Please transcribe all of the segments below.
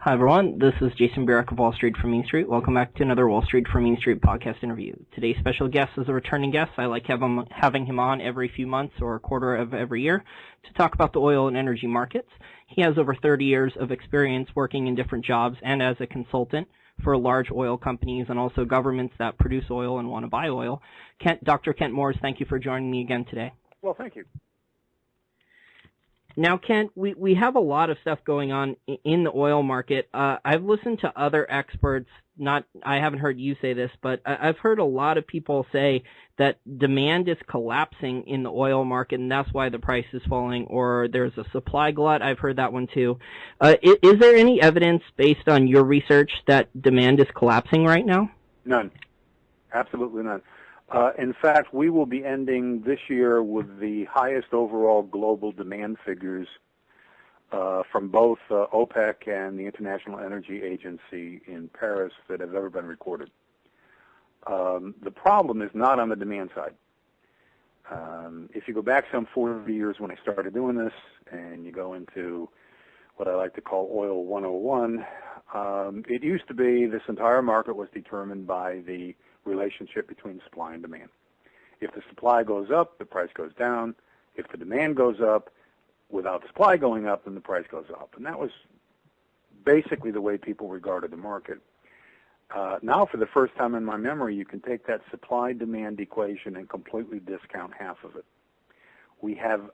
Hi everyone, this is Jason Barrack of Wall Street from Main Street. Welcome back to another Wall Street from Main Street podcast interview. Today's special guest is a returning guest. I like having him on every few months or a quarter of every year to talk about the oil and energy markets. He has over 30 years of experience working in different jobs and as a consultant for large oil companies and also governments that produce oil and want to buy oil. Dr. Kent Moores, thank you for joining me again today. Well, thank you. Now, Kent, we have a lot of stuff going on in the oil market. I've listened to other experts, I haven't heard you say this, but I've heard a lot of people say that demand is collapsing in the oil market, and that's why the price is falling, or there's a supply glut. I've heard that one too. Is there any evidence based on your research that demand is collapsing right now? None. Absolutely none. In fact, we will be ending this year with the highest overall global demand figures from both OPEC and the International Energy Agency in Paris that have ever been recorded. The problem is not on the demand side. If you go back some 40 years when I started doing this, and you go into what I like to call Oil 101, it used to be this entire market was determined by the relationship between supply and demand. If the supply goes up, the price goes down. If the demand goes up, without the supply going up, then the price goes up. And that was basically the way people regarded the market. Now, for the first time in my memory, you can take that supply-demand equation and completely discount half of it. We have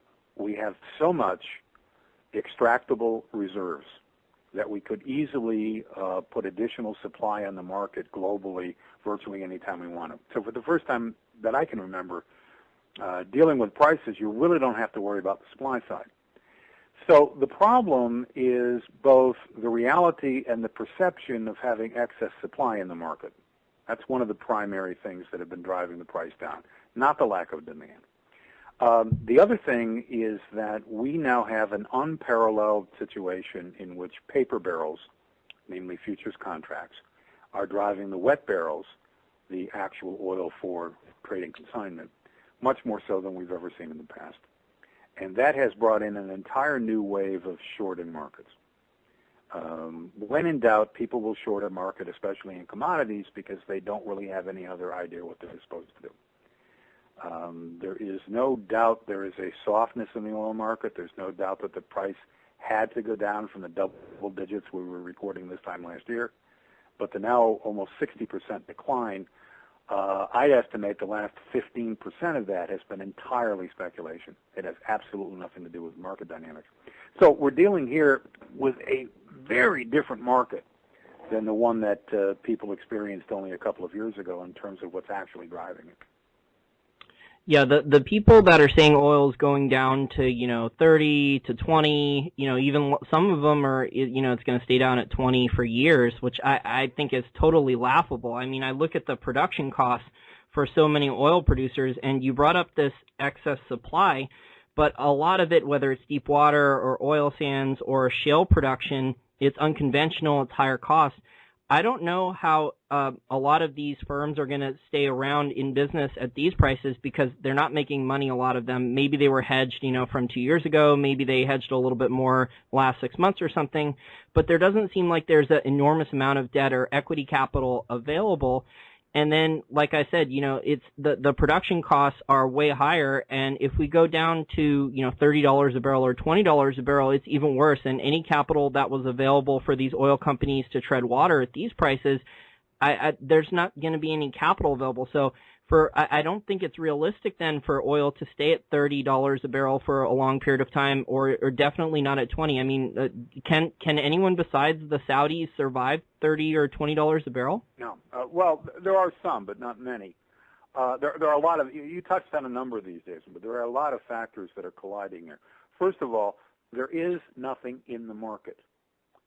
so much extractable reserves that we could easily put additional supply on the market globally virtually any time we want to. So for the first time that I can remember, dealing with prices, you really don't have to worry about the supply side. So the problem is both the reality and the perception of having excess supply in the market. That's one of the primary things that have been driving the price down, not the lack of demand. The other thing is that we now have an unparalleled situation in which paper barrels, namely futures contracts, are driving the wet barrels, the actual oil for trading consignment, much more so than we've ever seen in the past. And that has brought in an entire new wave of short-in markets. When in doubt, people will short a market, especially in commodities, because they don't really have any other idea what they're supposed to do. There is no doubt there is a softness in the oil market. There's no doubt that the price had to go down from the double digits we were recording this time last year. But the now almost 60% decline, I'd estimate the last 15% of that has been entirely speculation. It has absolutely nothing to do with market dynamics. So we're dealing here with a very different market than the one that people experienced only a couple of years ago in terms of what's actually driving it. Yeah, the people that are saying oil is going down to, 30 to 20, even some of them are, it's going to stay down at 20 for years, which I think is totally laughable. I mean, I look at the production costs for so many oil producers, and you brought up this excess supply, but a lot of it, whether it's deep water or oil sands or shale production, it's unconventional, it's higher cost. I don't know how a lot of these firms are going to stay around in business at these prices because they're not making money, a lot of them. Maybe they were hedged, from 2 years ago. Maybe they hedged a little bit more last 6 months or something. But there doesn't seem like there's an enormous amount of debt or equity capital available. And then, like I said, it's the production costs are way higher. And if we go down to, $30 a barrel or $20 a barrel, it's even worse. And any capital that was available for these oil companies to tread water at these prices, there's not going to be any capital available. So I don't think it's realistic then for oil to stay at $30 a barrel for a long period of time, or definitely not at 20. I mean, can anyone besides the Saudis survive $30 or $20 a barrel? No. Well, there are some, but not many. There are a lot of, you touched on a number of these days, but there are a lot of factors that are colliding here. First of all, there is nothing in the market,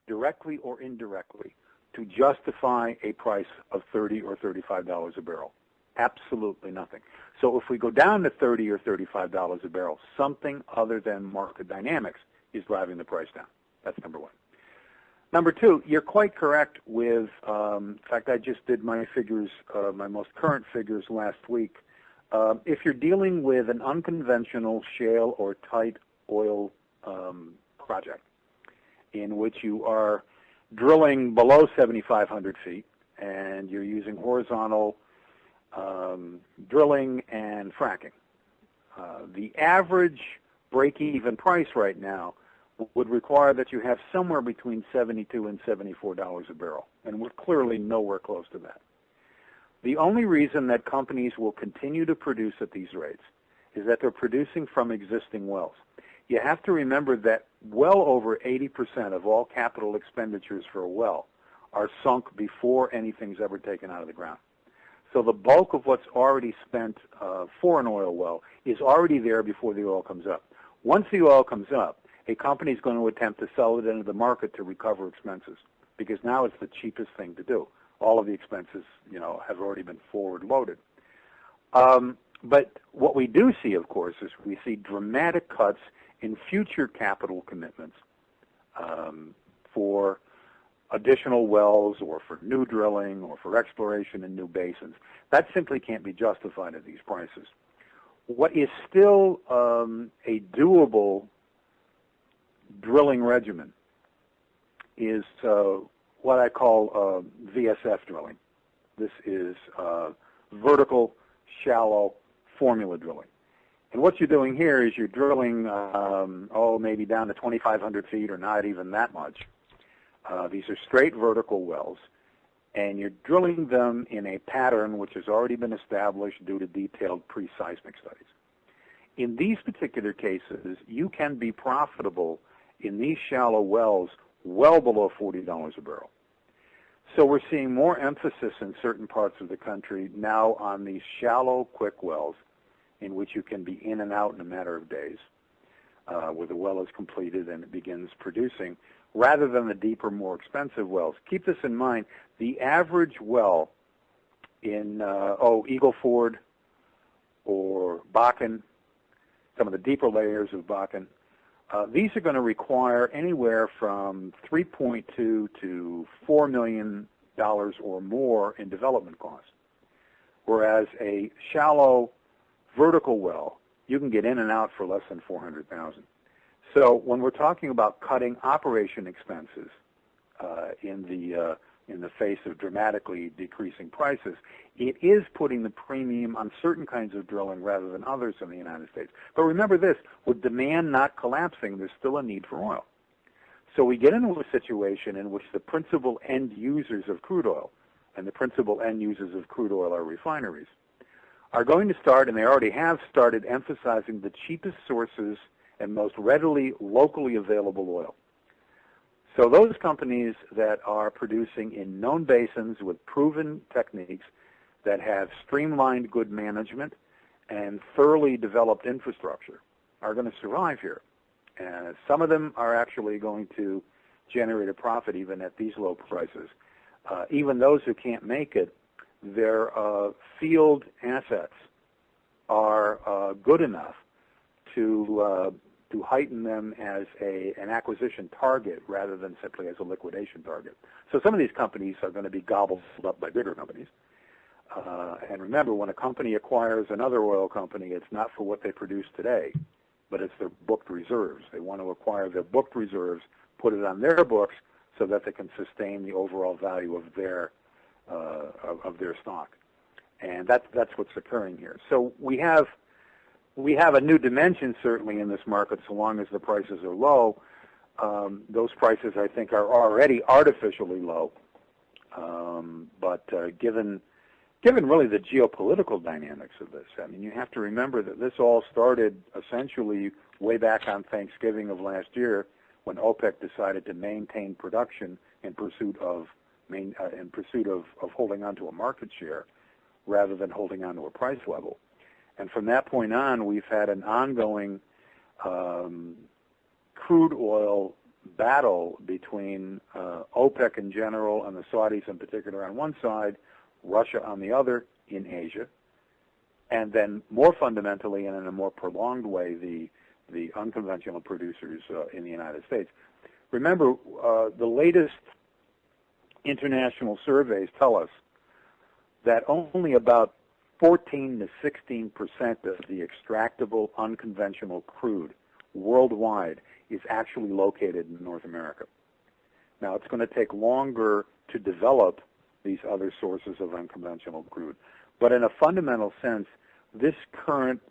directly or indirectly, to justify a price of $30 or $35 a barrel. Absolutely nothing. So if we go down to $30 or $35 a barrel, something other than market dynamics is driving the price down. That's number one. Number two, you're quite correct with, in fact, I just did my figures, my most current figures last week. If you're dealing with an unconventional shale or tight oil project in which you are drilling below 7,500 feet, and you're using horizontal drilling and fracking. The average break-even price right now would require that you have somewhere between $72 and $74 a barrel, and we're clearly nowhere close to that. The only reason that companies will continue to produce at these rates is that they're producing from existing wells. You have to remember that well over 80% of all capital expenditures for a well are sunk before anything's ever taken out of the ground. So the bulk of what's already spent for an oil well is already there before the oil comes up. Once the oil comes up, a company is going to attempt to sell it into the market to recover expenses, because now it's the cheapest thing to do. All of the expenses, have already been forward loaded. But what we do see, of course, is we see dramatic cuts in future capital commitments for additional wells or for new drilling or for exploration in new basins. That simply can't be justified at these prices. What is still a doable drilling regimen is what I call VSF drilling. This is vertical, shallow formula drilling. And what you're doing here is you're drilling, maybe down to 2,500 feet or not even that much. These are straight vertical wells, and you're drilling them in a pattern which has already been established due to detailed pre-seismic studies. In these particular cases, you can be profitable in these shallow wells well below $40 a barrel. So we're seeing more emphasis in certain parts of the country now on these shallow, quick wells in which you can be in and out in a matter of days, where the well is completed and it begins producing, rather than the deeper, more expensive wells. Keep this in mind. The average well in Eagle Ford or Bakken, some of the deeper layers of Bakken, these are going to require anywhere from $3.2 to $4 million or more in development costs, whereas a shallow vertical well, you can get in and out for less than $400,000. So when we're talking about cutting operation expenses in the face of dramatically decreasing prices, it is putting the premium on certain kinds of drilling rather than others in the United States. But remember this, with demand not collapsing, there's still a need for oil. So we get into a situation in which the principal end users of crude oil, and the principal end users of crude oil are refineries, are going to start, and they already have started, emphasizing the cheapest sources and most readily locally available oil. So those companies that are producing in known basins with proven techniques that have streamlined good management and thoroughly developed infrastructure are going to survive here. And some of them are actually going to generate a profit even at these low prices. Even those who can't make it, their field assets are good enough to heighten them as an acquisition target rather than simply as a liquidation target. So some of these companies are going to be gobbled up by bigger companies. And remember, when a company acquires another oil company, it's not for what they produce today, but it's their booked reserves. They want to acquire their booked reserves, put it on their books so that they can sustain the overall value of their stock. And that's what's occurring here. So we have a new dimension certainly in this market so long as the prices are low. Those prices, I think, are already artificially low. But given really the geopolitical dynamics of this, I mean, you have to remember that this all started essentially way back on Thanksgiving of last year when OPEC decided to maintain production in pursuit of holding on to a market share rather than holding on to a price level. And from that point on, we've had an ongoing crude oil battle between OPEC in general and the Saudis in particular on one side, Russia on the other in Asia, and then more fundamentally and in a more prolonged way, the unconventional producers in the United States. Remember, the latest international surveys tell us that only about 14 to 16% of the extractable unconventional crude worldwide is actually located in North America. Now, it's going to take longer to develop these other sources of unconventional crude. But in a fundamental sense, this current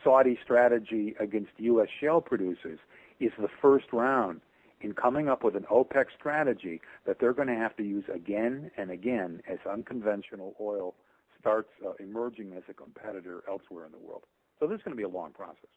Saudi strategy against U.S. shale producers is the first round in coming up with an OPEC strategy that they're going to have to use again and again as unconventional oil starts emerging as a competitor elsewhere in the world. So this is going to be a long process.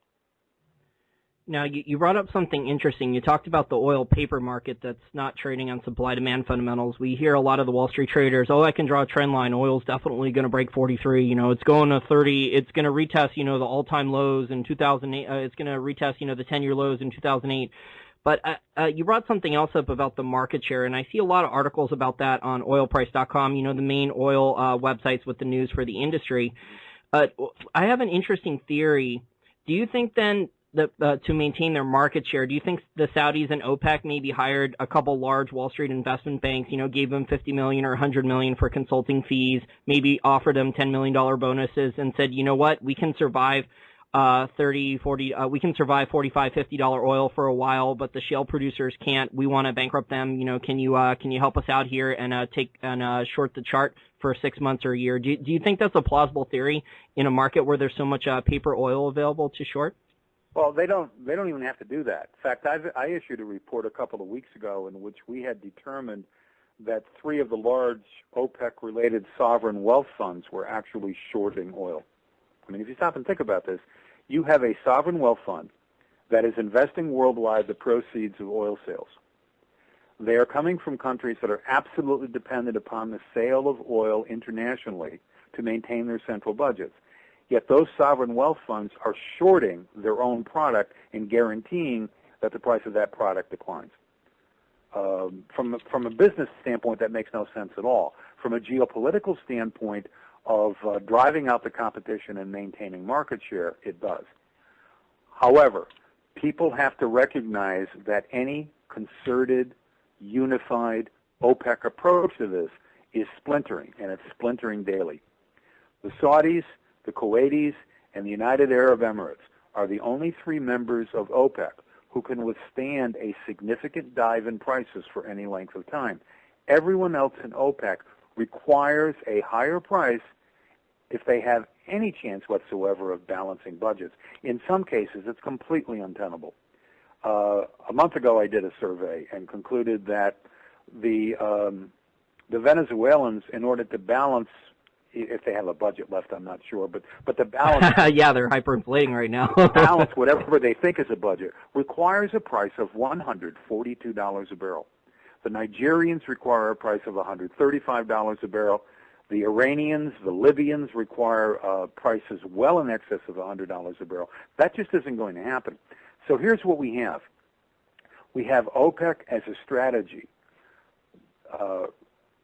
Now, you brought up something interesting. You talked about the oil paper market that's not trading on supply-demand fundamentals. We hear a lot of the Wall Street traders, oh, I can draw a trend line. Oil's definitely going to break 43. You know, it's going to 30. It's going to retest, you know, the all-time lows in 2008. It's going to retest, you know, the 10-year lows in 2008. But you brought something else up about the market share, and I see a lot of articles about that on oilprice.com, you know, the main oil websites with the news for the industry. I have an interesting theory. Do you think then that to maintain their market share, do you think the Saudis and OPEC maybe hired a couple large Wall Street investment banks, you know, gave them $50 million or $100 million for consulting fees, maybe offered them $10 million bonuses and said, you know what, we can survive 30, 40, we can survive $45, $50 oil for a while, but the shale producers can't. We want to bankrupt them. You know, can you help us out here and short the chart for 6 months or a year? Do you think that's a plausible theory in a market where there's so much paper oil available to short? Well, they don't even have to do that. In fact, I issued a report a couple of weeks ago in which we had determined that 3 of the large OPEC-related sovereign wealth funds were actually shorting oil. I mean, if you stop and think about this, you have a sovereign wealth fund that is investing worldwide the proceeds of oil sales. They are coming from countries that are absolutely dependent upon the sale of oil internationally to maintain their central budgets. Yet those sovereign wealth funds are shorting their own product and guaranteeing that the price of that product declines. From a business standpoint, that makes no sense at all. From a geopolitical standpoint of driving out the competition and maintaining market share, it does. However, people have to recognize that any concerted, unified OPEC approach to this is splintering, and it's splintering daily. The Saudis, the Kuwaitis, and the United Arab Emirates are the only 3 members of OPEC who can withstand a significant dive in prices for any length of time. Everyone else in OPEC requires a higher price if they have any chance whatsoever of balancing budgets. In some cases, it's completely untenable. A month ago, I did a survey and concluded that the Venezuelans, in order to balance, if they have a budget left, I'm not sure, but the balance, yeah, they're hyperinflating right now. balance whatever they think is a budget requires a price of $142 a barrel. The Nigerians require a price of $135 a barrel. The Iranians, the Libyans require prices well in excess of $100 a barrel. That just isn't going to happen. So here's what we have. We have OPEC as a strategy,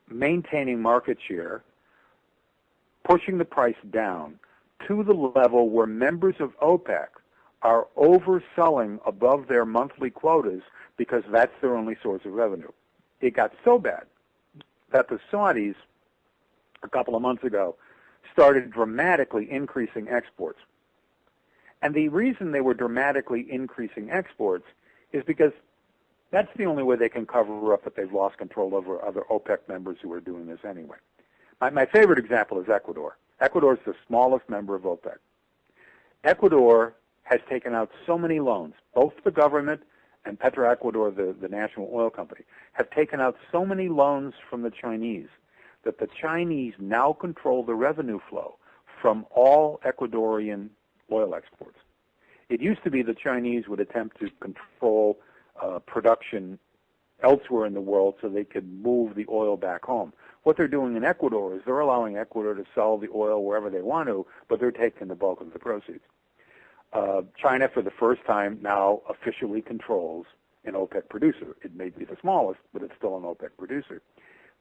maintaining market share, pushing the price down to the level where members of OPEC are overselling above their monthly quotas because that's their only source of revenue. It got so bad that the Saudis, a couple of months ago, started dramatically increasing exports. And the reason they were dramatically increasing exports is because that's the only way they can cover up that they've lost control over other OPEC members who are doing this anyway. My favorite example is Ecuador. Ecuador is the smallest member of OPEC. Ecuador has taken out so many loans. Both the government and Petroecuador, the national oil company, have taken out so many loans from the Chinese that the Chinese now control the revenue flow from all Ecuadorian oil exports. It used to be the Chinese would attempt to control production elsewhere in the world so they could move the oil back home. What they're doing in Ecuador is they're allowing Ecuador to sell the oil wherever they want to, but they're taking the bulk of the proceeds. China, for the first time now, officially controls an OPEC producer. It may be the smallest, but it's still an OPEC producer.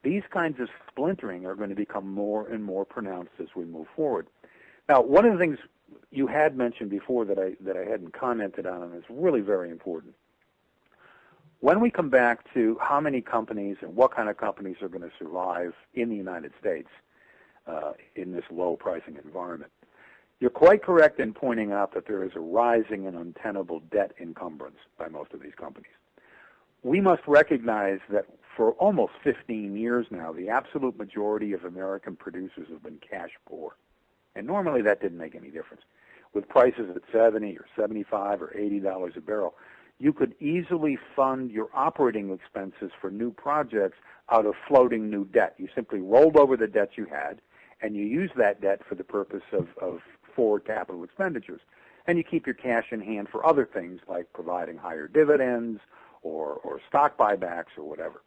These kinds of splintering are going to become more and more pronounced as we move forward. Now, one of the things you had mentioned before that I hadn't commented on, and is really very important. When we come back to how many companies and what kind of companies are going to survive in the United States in this low pricing environment, you're quite correct in pointing out that there is a rising and untenable debt encumbrance by most of these companies. we must recognize that for almost 15 years now, the absolute majority of American producers have been cash poor. And normally that didn't make any difference. With prices at 70 or 75 or $80 a barrel, you could easily fund your operating expenses for new projects out of floating new debt. You simply rolled over the debt you had, and you use that debt for the purpose of forward capital expenditures. And you keep your cash in hand for other things like providing higher dividends or stock buybacks or whatever.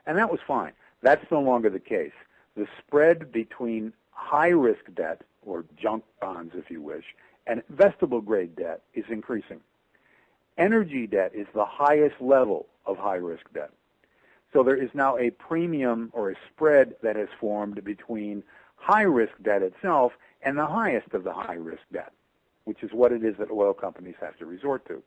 And that was fine. That's no longer the case. The spread between high-risk debt, or junk bonds if you wish, and investable-grade debt is increasing. Energy debt is the highest level of high-risk debt. So there is now a premium or a spread that has formed between high-risk debt itself and the highest of the high-risk debt, which is what it is that oil companies have to resort to.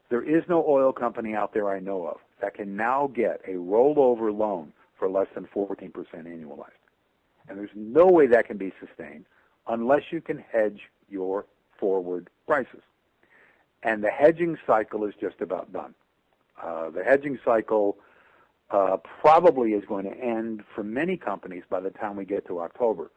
There is no oil company out there I know of that can now get a rollover loan for less than 14% annualized. And there's no way that can be sustained unless you can hedge your forward prices. And the hedging cycle is just about done. The hedging cycle probably is going to end for many companies by the time we get to October.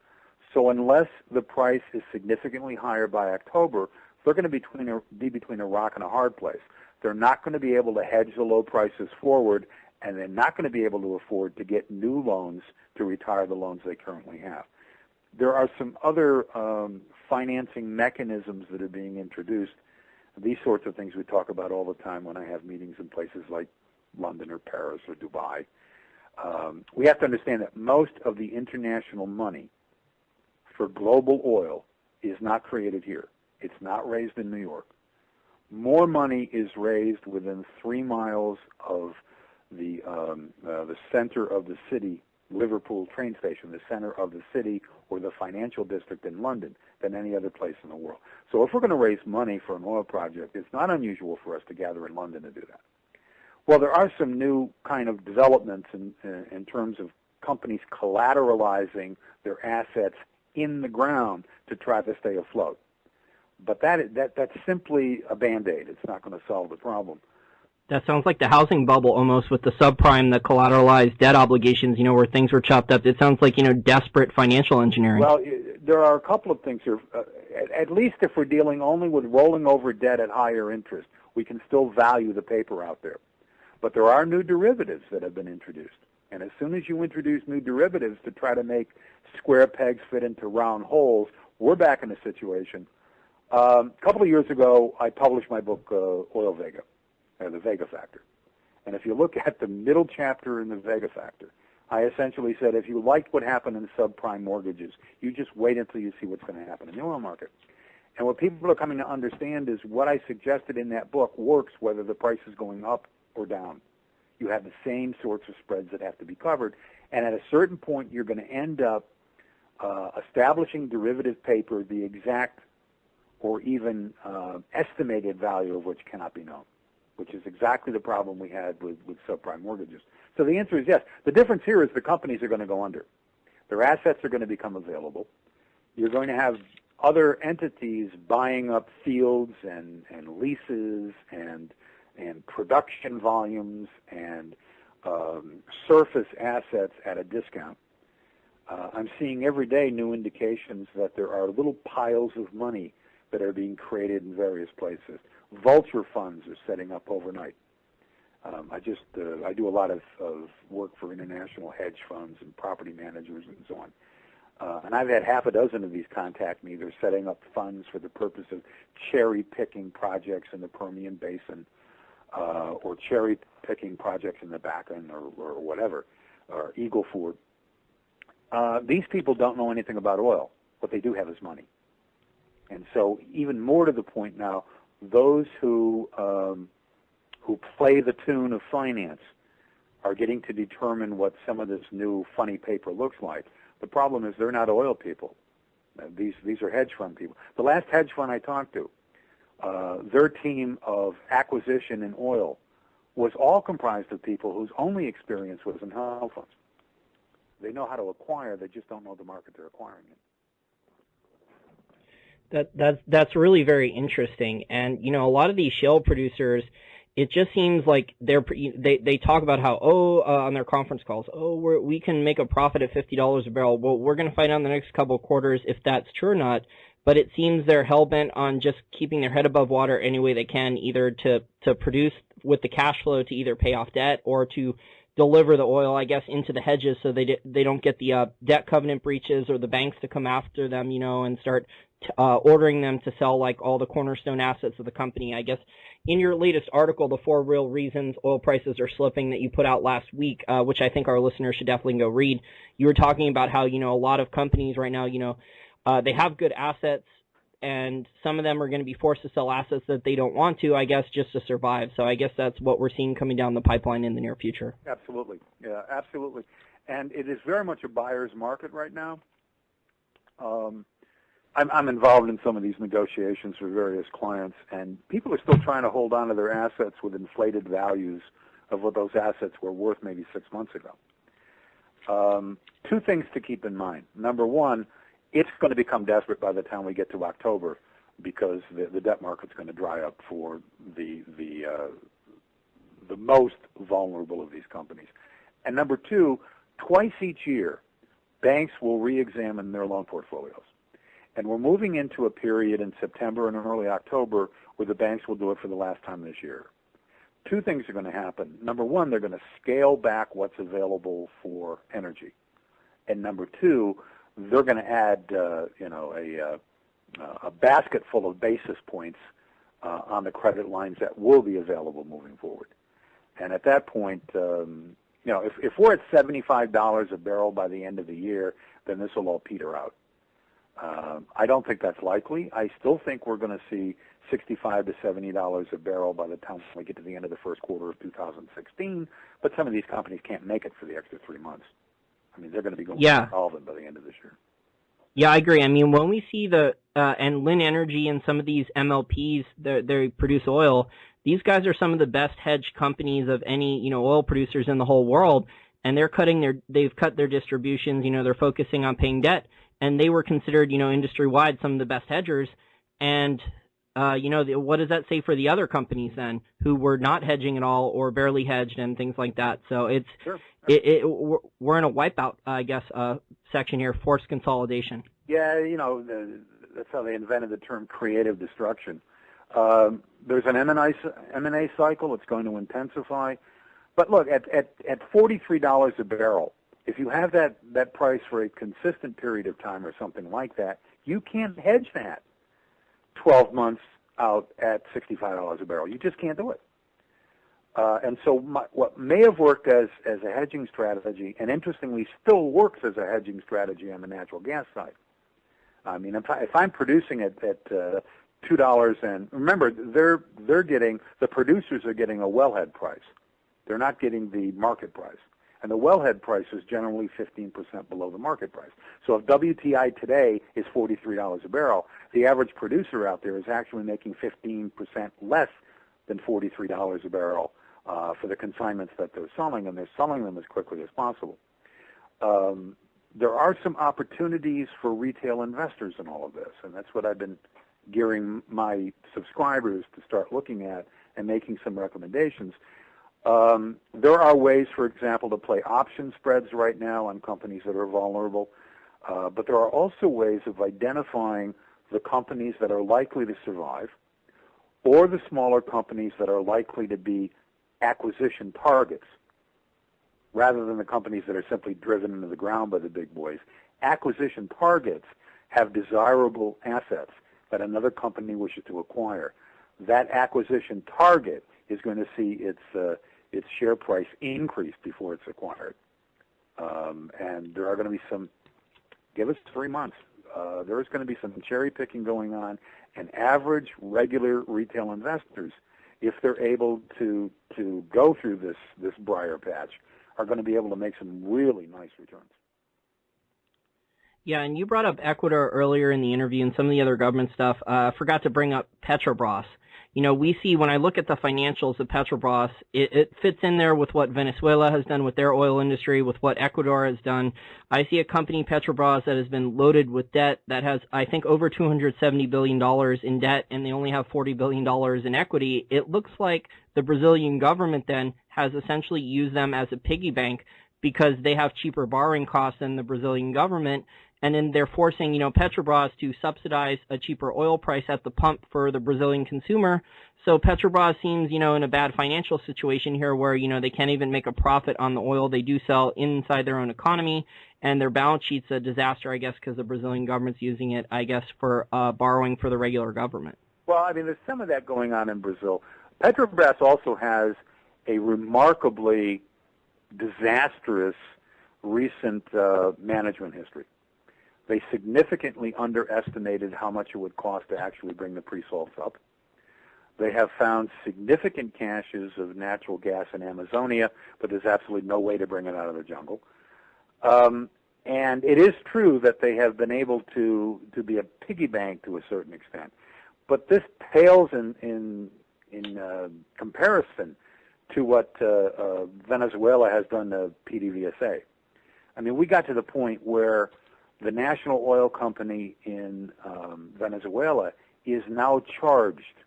So unless the price is significantly higher by October, they're going to be between a rock and a hard place. They're not going to be able to hedge the low prices forward, and they're not going to be able to afford to get new loans to retire the loans they currently have. There are some other financing mechanisms that are being introduced. These sorts of things we talk about all the time when I have meetings in places like London or Paris or Dubai. We have to understand that most of the international money for global oil is not created here. It's not raised in New York. More money is raised within 3 miles of the center of the city, Liverpool train station, the center of the city or the financial district in London, than any other place in the world. So if we're going to raise money for an oil project, it's not unusual for us to gather in London to do that. Well, there are some new kind of developments in terms of companies collateralizing their assets in the ground to try to stay afloat. But that's simply a Band-Aid. It's not going to solve the problem. That sounds like the housing bubble almost, with the subprime, the collateralized debt obligations, where things were chopped up. It sounds like, desperate financial engineering. Well, there are a couple of things here. At least if we're dealing only with rolling over debt at higher interest, we can still value the paper out there. But there are new derivatives that have been introduced. And as soon as you introduce new derivatives to try to make square pegs fit into round holes, we're back in a situation. A couple of years ago, I published my book, Oil Vega, the Vega Factor. And if you look at the middle chapter in the Vega Factor, I essentially said if you liked what happened in subprime mortgages, you just wait until you see what's going to happen in the oil market. And what people are coming to understand is what I suggested in that book works whether the price is going up or down. You have the same sorts of spreads that have to be covered. And at a certain point, you're going to end up establishing derivative paper, the exact or even estimated value of which cannot be known, which is exactly the problem we had with subprime mortgages. So the answer is yes. The difference here is the companies are going to go under. Their assets are going to become available. You're going to have other entities buying up fields and leases and production volumes and surface assets at a discount. I'm seeing every day new indications that there are little piles of money that are being created in various places. Vulture funds are setting up overnight. I do a lot of work for international hedge funds and property managers and so on. And I've had half a dozen of these contact me. They're setting up funds for the purpose of cherry-picking projects in the Permian Basin or cherry-picking projects in the Bakken or whatever, or Eagle Ford. These people don't know anything about oil. What they do have is money. And so even more to the point now, those who play the tune of finance are getting to determine what some of this new funny paper looks like. The problem is they're not oil people. These are hedge fund people. The last hedge fund I talked to, their team of acquisition in oil was all comprised of people whose only experience was in hedge funds. They know how to acquire, they just don't know the market they're acquiring in. That's really very interesting. And, a lot of these shale producers, it just seems like they talk about how on their conference calls, we can make a profit at $50 a barrel. Well, we're going to find out in the next couple of quarters if that's true or not. But it seems they're hell-bent on just keeping their head above water any way they can, either to produce with the cash flow to either pay off debt or to deliver the oil, I guess, into the hedges so they don't get the debt covenant breaches or the banks to come after them, and start ordering them to sell like all the cornerstone assets of the company. I guess in your latest article, The 4 Real Reasons Oil Prices Are Slipping, that you put out last week, which I think our listeners should definitely go read, you were talking about how, a lot of companies right now, they have good assets, and some of them are going to be forced to sell assets that they don't want to, I guess, just to survive. So I guess that's what we're seeing coming down the pipeline in the near future. Absolutely. Yeah, absolutely. And it is very much a buyer's market right now. I'm involved in some of these negotiations for various clients, and people are still trying to hold on to their assets with inflated values of what those assets were worth maybe 6 months ago. Two things to keep in mind. Number one, it's going to become desperate by the time we get to October because the debt market's going to dry up for the most vulnerable of these companies. And number two, twice each year, banks will re-examine their loan portfolios. And we're moving into a period in September and early October where the banks will do it for the last time this year. Two things are going to happen. Number one, they're going to scale back what's available for energy. And number two, they're going to add, a basket full of basis points on the credit lines that will be available moving forward. And at that point, if we're at $75 a barrel by the end of the year, then this will all peter out. I don't think that's likely. I still think we're going to see $65 to $70 a barrel by the time we get to the end of the first quarter of 2016. But some of these companies can't make it for the extra 3 months. I mean, they're going to be going solvent by the end of this year. Yeah, I agree. I mean, when we see and Lynn Energy and some of these MLPs, they produce oil, these guys are some of the best hedge companies of any, oil producers in the whole world. And they've cut their distributions, they're focusing on paying debt. And they were considered, industry-wide some of the best hedgers. And, what does that say for the other companies then who were not hedging at all or barely hedged and things like that? So it's we're in a wipeout, I guess, section here, forced consolidation. Yeah, that's how they invented the term creative destruction. There's an M&A cycle. It's going to intensify. But look, at $43 a barrel, if you have that price for a consistent period of time or something like that, you can't hedge that 12 months out at $65 a barrel. You just can't do it. And so what may have worked as a hedging strategy, and interestingly still works as a hedging strategy on the natural gas side. I mean, if I'm producing at $2, and remember, the producers are getting a wellhead price. They're not getting the market price. And the wellhead price is generally 15% below the market price. So if WTI today is $43 a barrel, the average producer out there is actually making 15% less than $43 a barrel for the consignments that they're selling, and they're selling them as quickly as possible. There are some opportunities for retail investors in all of this, and that's what I've been gearing my subscribers to start looking at and making some recommendations. There are ways, for example, to play option spreads right now on companies that are vulnerable, but there are also ways of identifying the companies that are likely to survive or the smaller companies that are likely to be acquisition targets rather than the companies that are simply driven into the ground by the big boys. Acquisition targets have desirable assets that another company wishes to acquire. That acquisition target is going to see its share price increase before it's acquired. And there are going to be give us 3 months, there is going to be some cherry picking going on, and average, regular retail investors, if they're able to go through this briar patch, are going to be able to make some really nice returns. Yeah, and you brought up Ecuador earlier in the interview and some of the other government stuff. I forgot to bring up Petrobras. We see when I look at the financials of Petrobras, it fits in there with what Venezuela has done with their oil industry, with what Ecuador has done. I see a company, Petrobras, that has been loaded with debt that has, I think, over $270 billion in debt, and they only have $40 billion in equity. It looks like the Brazilian government then has essentially used them as a piggy bank because they have cheaper borrowing costs than the Brazilian government. And then they're forcing, Petrobras to subsidize a cheaper oil price at the pump for the Brazilian consumer. So Petrobras seems, in a bad financial situation here where, they can't even make a profit on the oil they do sell inside their own economy. And their balance sheet's a disaster, I guess, because the Brazilian government's using it, I guess, for borrowing for the regular government. Well, I mean, there's some of that going on in Brazil. Petrobras also has a remarkably disastrous recent management history. They significantly underestimated how much it would cost to actually bring the pre-salts up. They have found significant caches of natural gas in Amazonia, but there's absolutely no way to bring it out of the jungle. And it is true that they have been able to be a piggy bank to a certain extent. But this pales in comparison to what Venezuela has done to PDVSA. I mean, we got to the point where the national oil company in Venezuela is now charged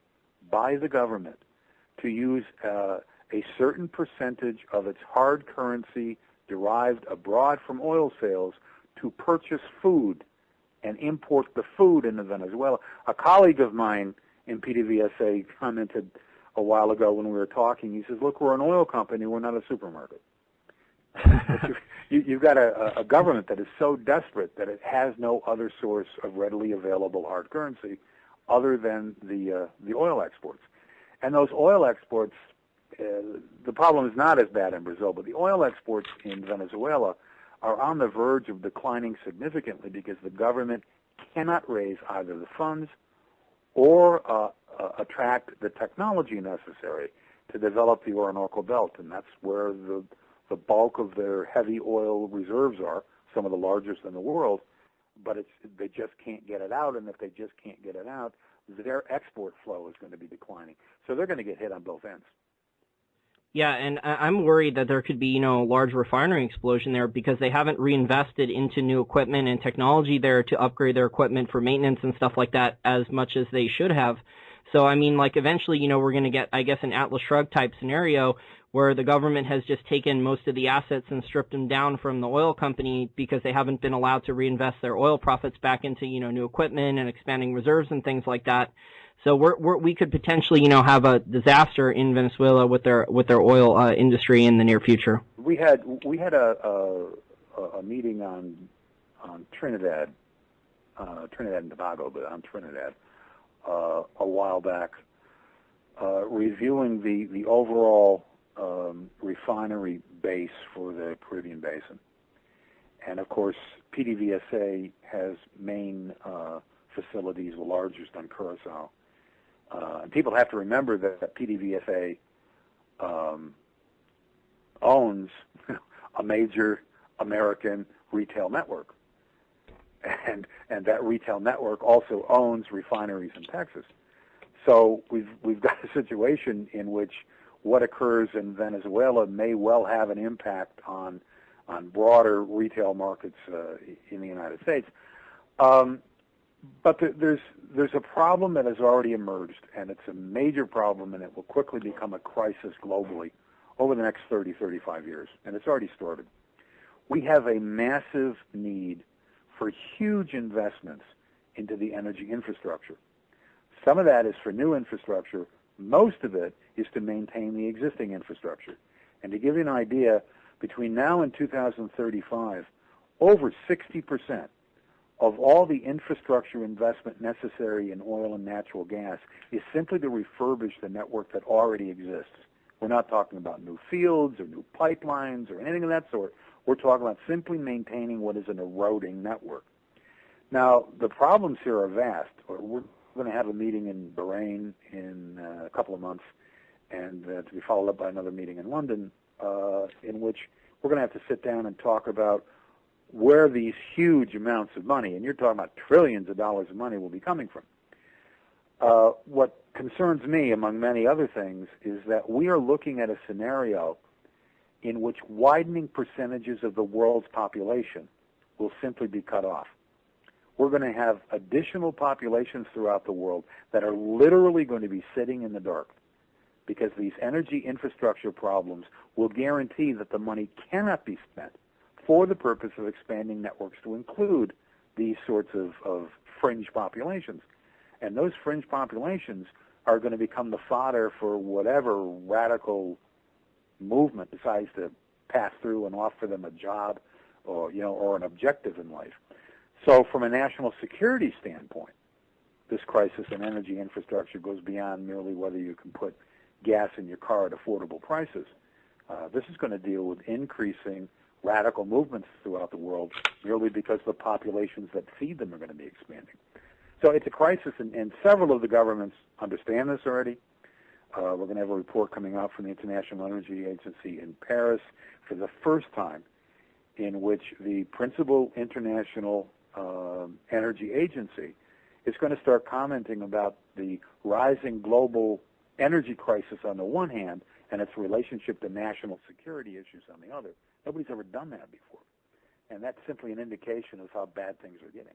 by the government to use a certain percentage of its hard currency derived abroad from oil sales to purchase food and import the food into Venezuela. A colleague of mine in PDVSA commented a while ago when we were talking, he says, look, we're an oil company, we're not a supermarket. You've got a government that is so desperate that it has no other source of readily available hard currency other than the oil exports. And those oil exports, the problem is not as bad in Brazil, but the oil exports in Venezuela are on the verge of declining significantly because the government cannot raise either the funds or attract the technology necessary to develop the Orinoco Belt, and that's where the bulk of their heavy oil reserves are, some of the largest in the world, but they just can't get it out, and if they just can't get it out, their export flow is going to be declining. So they're going to get hit on both ends. Yeah, and I'm worried that there could be, a large refinery explosion there because they haven't reinvested into new equipment and technology there to upgrade their equipment for maintenance and stuff like that as much as they should have. So, I mean, eventually, we're going to get, I guess, an Atlas Shrugged type scenario where the government has just taken most of the assets and stripped them down from the oil company because they haven't been allowed to reinvest their oil profits back into, new equipment and expanding reserves and things like that. So we could potentially, have a disaster in Venezuela with their oil industry in the near future. We had a meeting on Trinidad and Tobago, but on Trinidad a while back, reviewing the overall refinery base for the Caribbean Basin. And of course, PDVSA has main facilities, the largest on Curacao. And people have to remember that PDVSA owns a major American retail network. And that retail network also owns refineries in Texas. So we've got a situation in which what occurs in Venezuela may well have an impact on broader retail markets in the United States. But there's a problem that has already emerged, and it's a major problem, and it will quickly become a crisis globally over the next 30, 35 years, and it's already started. We have a massive need for huge investments into the energy infrastructure. Some of that is for new infrastructure. Most of it is to maintain the existing infrastructure. And to give you an idea, between now and 2035, over 60% of all the infrastructure investment necessary in oil and natural gas is simply to refurbish the network that already exists. We're not talking about new fields or new pipelines or anything of that sort. We're talking about simply maintaining what is an eroding network. Now, the problems here are vast. We're going to have a meeting in Bahrain in a couple of months, and to be followed up by another meeting in London, in which we're going to have to sit down and talk about where these huge amounts of money, and you're talking about trillions of dollars of money, will be coming from. What concerns me, among many other things, is that we are looking at a scenario in which widening percentages of the world's population will simply be cut off. We're going to have additional populations throughout the world that are literally going to be sitting in the dark because these energy infrastructure problems will guarantee that the money cannot be spent for the purpose of expanding networks to include these sorts of fringe populations. And those fringe populations are going to become the fodder for whatever radical movement decides to pass through and offer them a job or an objective in life. So from a national security standpoint, this crisis in energy infrastructure goes beyond merely whether you can put gas in your car at affordable prices. This is going to deal with increasing radical movements throughout the world merely because the populations that feed them are going to be expanding. So it's a crisis, and several of the governments understand this already. We're going to have a report coming out from the International Energy Agency in Paris for the first time in which the principal international energy agency is going to start commenting about the rising global energy crisis on the one hand and its relationship to national security issues on the other. Nobody's ever done that before. And that's simply an indication of how bad things are getting.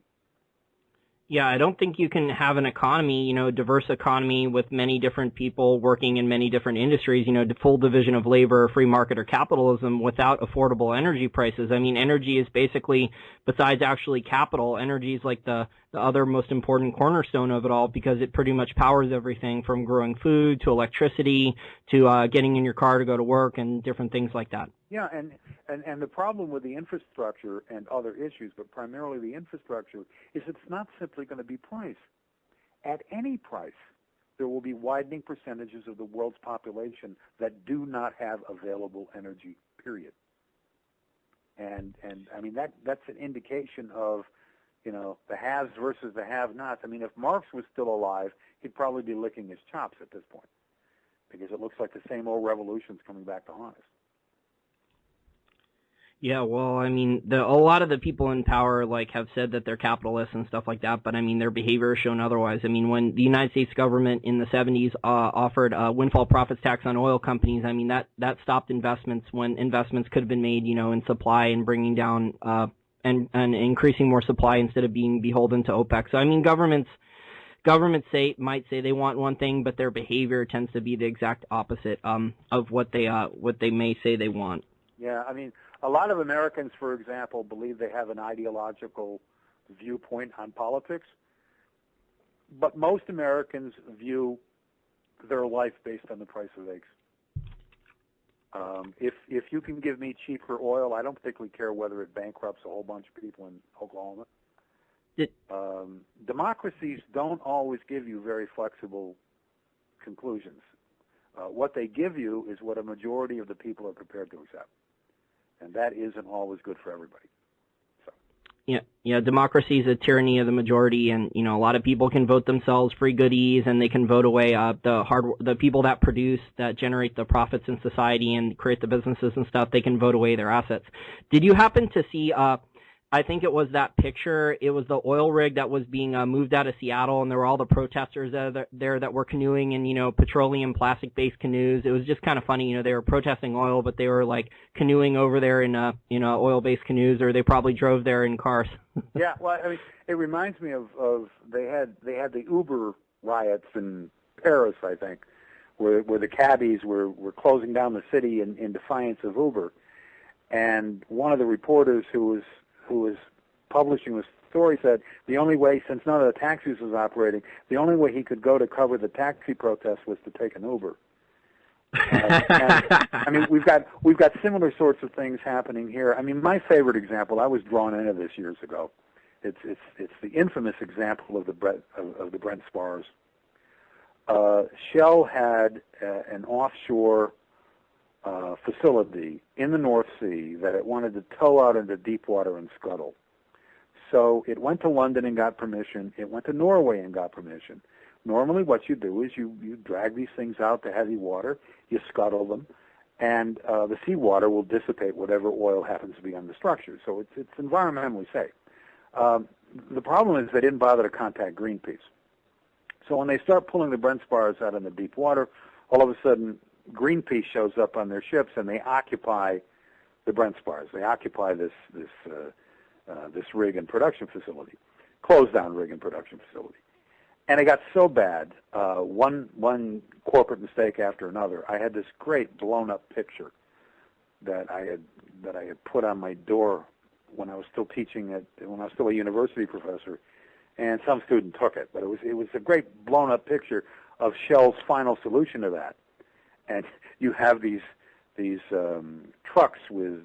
Yeah, I don't think you can have an economy, a diverse economy with many different people working in many different industries, full division of labor, free market, or capitalism without affordable energy prices. I mean, energy is basically, besides actually capital, energy is like the other most important cornerstone of it all because it pretty much powers everything from growing food to electricity to getting in your car to go to work and different things like that. Yeah, and the problem with the infrastructure and other issues, but primarily the infrastructure, is it's not simply going to be price. At any price, there will be widening percentages of the world's population that do not have available energy, period. And I mean, that's an indication of, the haves versus the have-nots. I mean, if Marx was still alive, he'd probably be licking his chops at this point because it looks like the same old revolution's coming back to haunt us. Yeah, well, I mean, a lot of the people in power have said that they're capitalists and stuff like that, but I mean, their behavior has shown otherwise. I mean, when the United States government in the 70s offered a windfall profits tax on oil companies, I mean, that stopped investments when investments could have been made, in supply and bringing down and increasing more supply instead of being beholden to OPEC. So I mean, governments might say they want one thing, but their behavior tends to be the exact opposite of what they may say they want. Yeah, I mean, a lot of Americans, for example, believe they have an ideological viewpoint on politics, but most Americans view their life based on the price of eggs. If you can give me cheaper oil, I don't particularly care whether it bankrupts a whole bunch of people in Oklahoma. Democracies don't always give you very flexible conclusions. What they give you is what a majority of the people are prepared to accept. And that isn't always good for everybody. So. Yeah, democracy is a tyranny of the majority, and a lot of people can vote themselves free goodies, and they can vote away the people that produce, that generate the profits in society and create the businesses and stuff. They can vote away their assets. Did you happen to see? I think it was that picture. It was the oil rig that was being moved out of Seattle, and there were all the protesters there that were canoeing in, petroleum plastic-based canoes. It was just kind of funny. They were protesting oil, but they were canoeing over there in oil-based canoes, or they probably drove there in cars. Yeah, well, I mean, it reminds me of they had the Uber riots in Paris, I think, where the cabbies were closing down the city in defiance of Uber, and one of the reporters who was publishing the story said the only way, since none of the taxis was operating, the only way he could go to cover the taxi protest was to take an Uber. And, I mean, we've got similar sorts of things happening here. I mean, my favorite example, I was drawn into this years ago. It's the infamous example of the Brent spars. Shell had an offshore facility in the North Sea that it wanted to tow out into deep water and scuttle. So it went to London and got permission. It went to Norway and got permission. Normally what you do is you drag these things out to heavy water, you scuttle them, and the seawater will dissipate whatever oil happens to be on the structure. So it's environmentally safe. The problem is they didn't bother to contact Greenpeace. So when they start pulling the Brent spars out in the deep water, all of a sudden Greenpeace shows up on their ships and they occupy the Brent spars. They occupy this rig and production facility, closed down rig and production facility. And it got so bad, one corporate mistake after another. I had this great blown up picture that I had put on my door when I was still teaching when I was still a university professor, and some student took it. But it was a great blown up picture of Shell's final solution to that. And you have these trucks with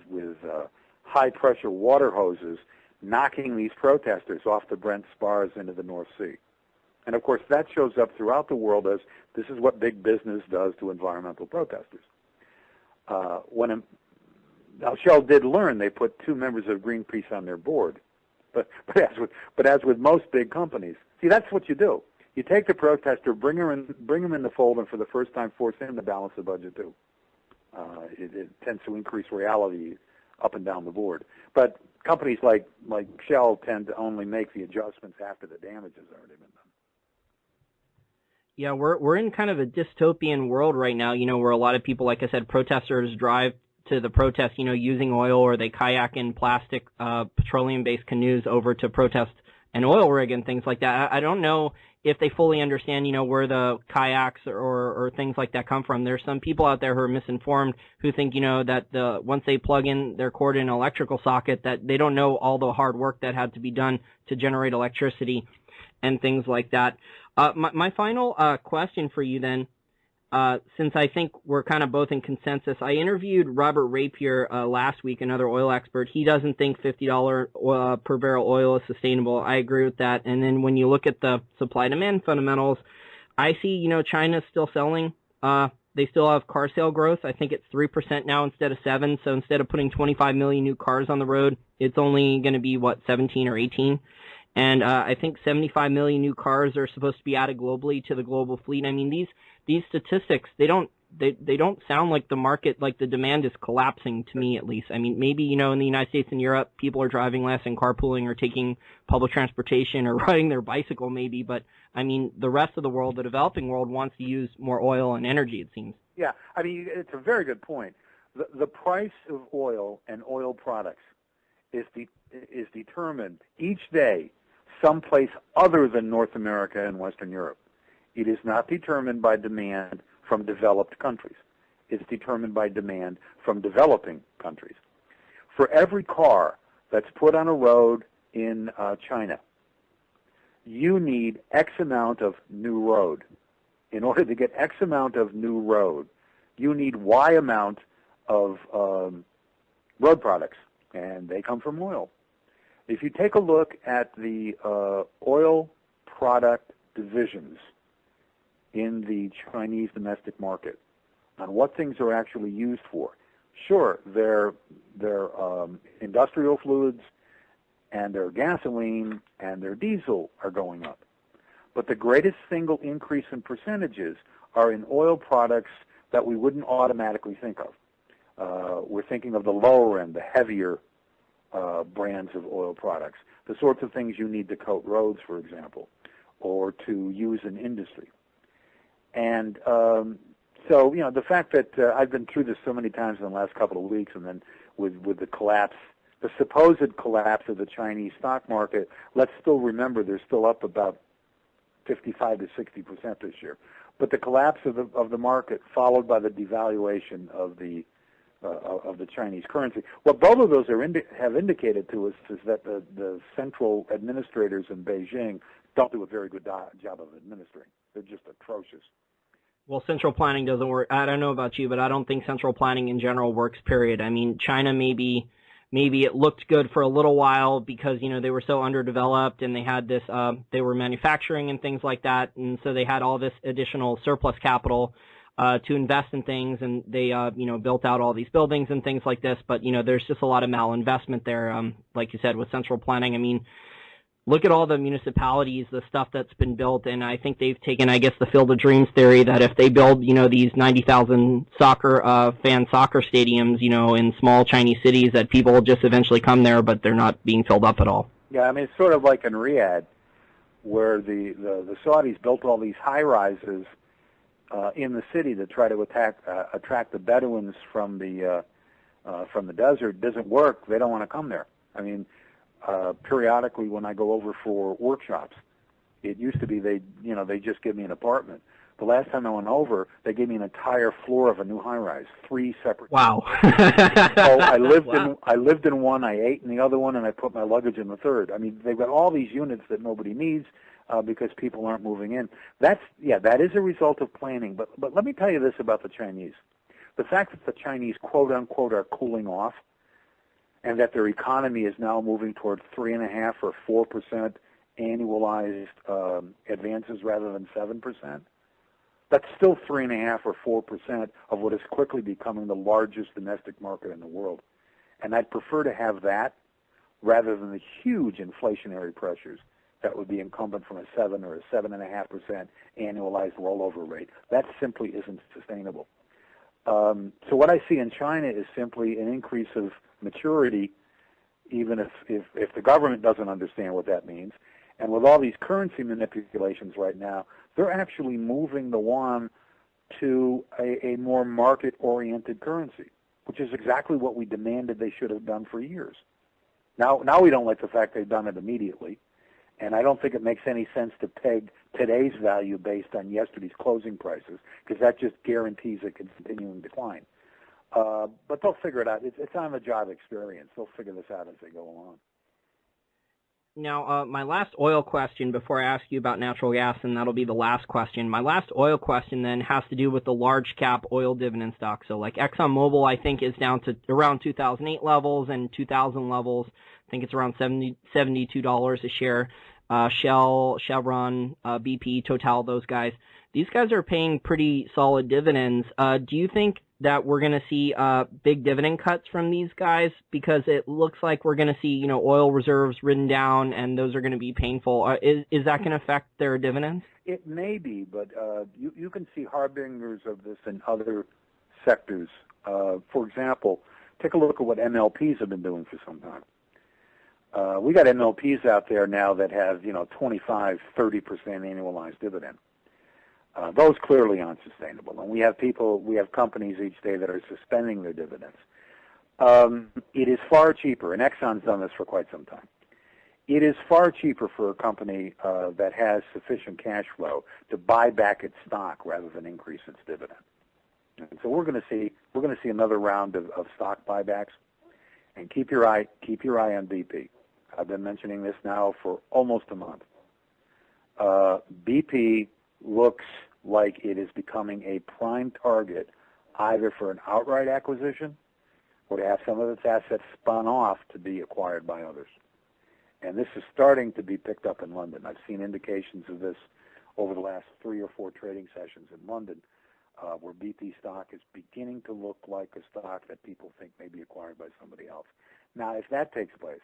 high pressure water hoses knocking these protesters off the Brent spars into the North Sea. And of course that shows up throughout the world as this is what big business does to environmental protesters. Now Shell did learn. They put 2 members of Greenpeace on their board, but as with most big companies, see, that's what you do. You take the protester, bring him in the fold, and for the first time force him to balance the budget too. It tends to increase reality up and down the board. But companies like Shell tend to only make the adjustments after the damage has already been done. Yeah, we're in kind of a dystopian world right now, where a lot of people, like I said, protesters drive to the protest, using oil, or they kayak in plastic, petroleum-based canoes over to protest an oil rig and things like that. I don't know if they fully understand, where the kayaks or things like that come from. There's some people out there who are misinformed who think, that once they plug in their cord in an electrical socket, that they don't know all the hard work that had to be done to generate electricity and things like that. My final question for you then, since I think we're kind of both in consensus, I interviewed Robert Rapier last week, another oil expert. He doesn't think $50 per barrel oil is sustainable. I agree with that. And then when you look at the supply-demand fundamentals, I see, China's still selling. They still have car sale growth. I think it's 3% now instead of 7%. So instead of putting 25 million new cars on the road, it's only going to be, 17 or 18? And I think 75 million new cars are supposed to be added globally to the global fleet. I mean, these statistics, they don't sound like the market, like the demand is collapsing to me, at least. I mean, maybe, in the United States and Europe, people are driving less and carpooling or taking public transportation or riding their bicycle maybe. But, I mean, the rest of the world, the developing world, wants to use more oil and energy, it seems. Yeah, I mean, it's a very good point. The price of oil and oil products is determined each day someplace other than North America and Western Europe. It is not determined by demand from developed countries. It's determined by demand from developing countries. For every car that's put on a road in China, you need X amount of new road. In order to get X amount of new road, you need Y amount of road products, and they come from oil. If you take a look at the oil product divisions in the Chinese domestic market, on what things are actually used for, sure, their industrial fluids and their gasoline and their diesel are going up. But the greatest single increase in percentages are in oil products that we wouldn't automatically think of. We're thinking of the lower end, the heavier brands of oil products, the sorts of things you need to coat roads, for example, or to use in industry. And so, the fact that I've been through this so many times in the last couple of weeks, and then with the collapse, the supposed collapse of the Chinese stock market, let's still remember they're still up about 55 to 60% this year. But the collapse of the market, followed by the devaluation of the Chinese currency. What both of those have indicated to us is that the central administrators in Beijing don't do a very good job of administering. They're just atrocious. Well, central planning doesn't work. I don't know about you, but I don't think central planning in general works, period. I mean, China maybe it looked good for a little while because, they were so underdeveloped and they had this, they were manufacturing and things like that. And so they had all this additional surplus capital to invest in things, and they, built out all these buildings and things like this. But, there's just a lot of malinvestment there, like you said, with central planning. I mean, look at all the municipalities, the stuff that's been built, and I think they've taken, I guess, the Field of Dreams theory that if they build, these 90,000 fan soccer stadiums, in small Chinese cities, that people will just eventually come there, but they're not being filled up at all. Yeah, I mean, it's sort of like in Riyadh, where the Saudis built all these high-rises in the city to try to attract the Bedouins from the desert. It doesn't work. They don't want to come there. I mean, periodically when I go over for workshops, it used to be they just give me an apartment. The last time I went over, they gave me an entire floor of a new high-rise, 3 separate. Wow. So I lived in one, I ate in the other one, and I put my luggage in the third. I mean, they've got all these units that nobody needs because people aren't moving in. That is a result of planning. But let me tell you this about the Chinese. The fact that the Chinese, quote unquote, are cooling off, and that their economy is now moving toward 3.5% or 4% annualized advances rather than 7%. That's still 3.5% or 4% of what is quickly becoming the largest domestic market in the world. And I'd prefer to have that rather than the huge inflationary pressures that would be incumbent from a 7 or a 7.5% annualized rollover rate. That simply isn't sustainable. So what I see in China is simply an increase of maturity, even if the government doesn't understand what that means. And with all these currency manipulations right now, they're actually moving the yuan to a more market-oriented currency, which is exactly what we demanded they should have done for years. Now we don't like the fact they've done it immediately, and I don't think it makes any sense to peg today's value based on yesterday's closing prices, because that just guarantees a continuing decline. But they'll figure it out. It's on-the-job experience. They'll figure this out as they go along. Now, my last oil question before I ask you about natural gas, and that'll be the last question. My last oil question then has to do with the large cap oil dividend stock. So like ExxonMobil, I think, is down to around 2008 levels and 2000 levels. I think it's around $72 a share. Shell, Chevron, BP, Total, those guys. These guys are paying pretty solid dividends. Do you think that we're going to see big dividend cuts from these guys? Because it looks like we're going to see, oil reserves written down, and those are going to be painful. Is that going to affect their dividends? It may be, but you can see harbingers of this in other sectors. For example, take a look at what MLPs have been doing for some time. We got MLPs out there now that have, 25, 30% annualized dividend. Those clearly aren't sustainable, and we have companies each day that are suspending their dividends. It is far cheaper, and Exxon's done this for quite some time. It is far cheaper for a company that has sufficient cash flow to buy back its stock rather than increase its dividend. And so we're going to see another round of stock buybacks, and keep your eye on BP. I've been mentioning this now for almost a month. BP looks like it is becoming a prime target either for an outright acquisition or to have some of its assets spun off to be acquired by others. And this is starting to be picked up in London. I've seen indications of this over the last 3 or 4 trading sessions in London, where BP stock is beginning to look like a stock that people think may be acquired by somebody else. Now, if that takes place,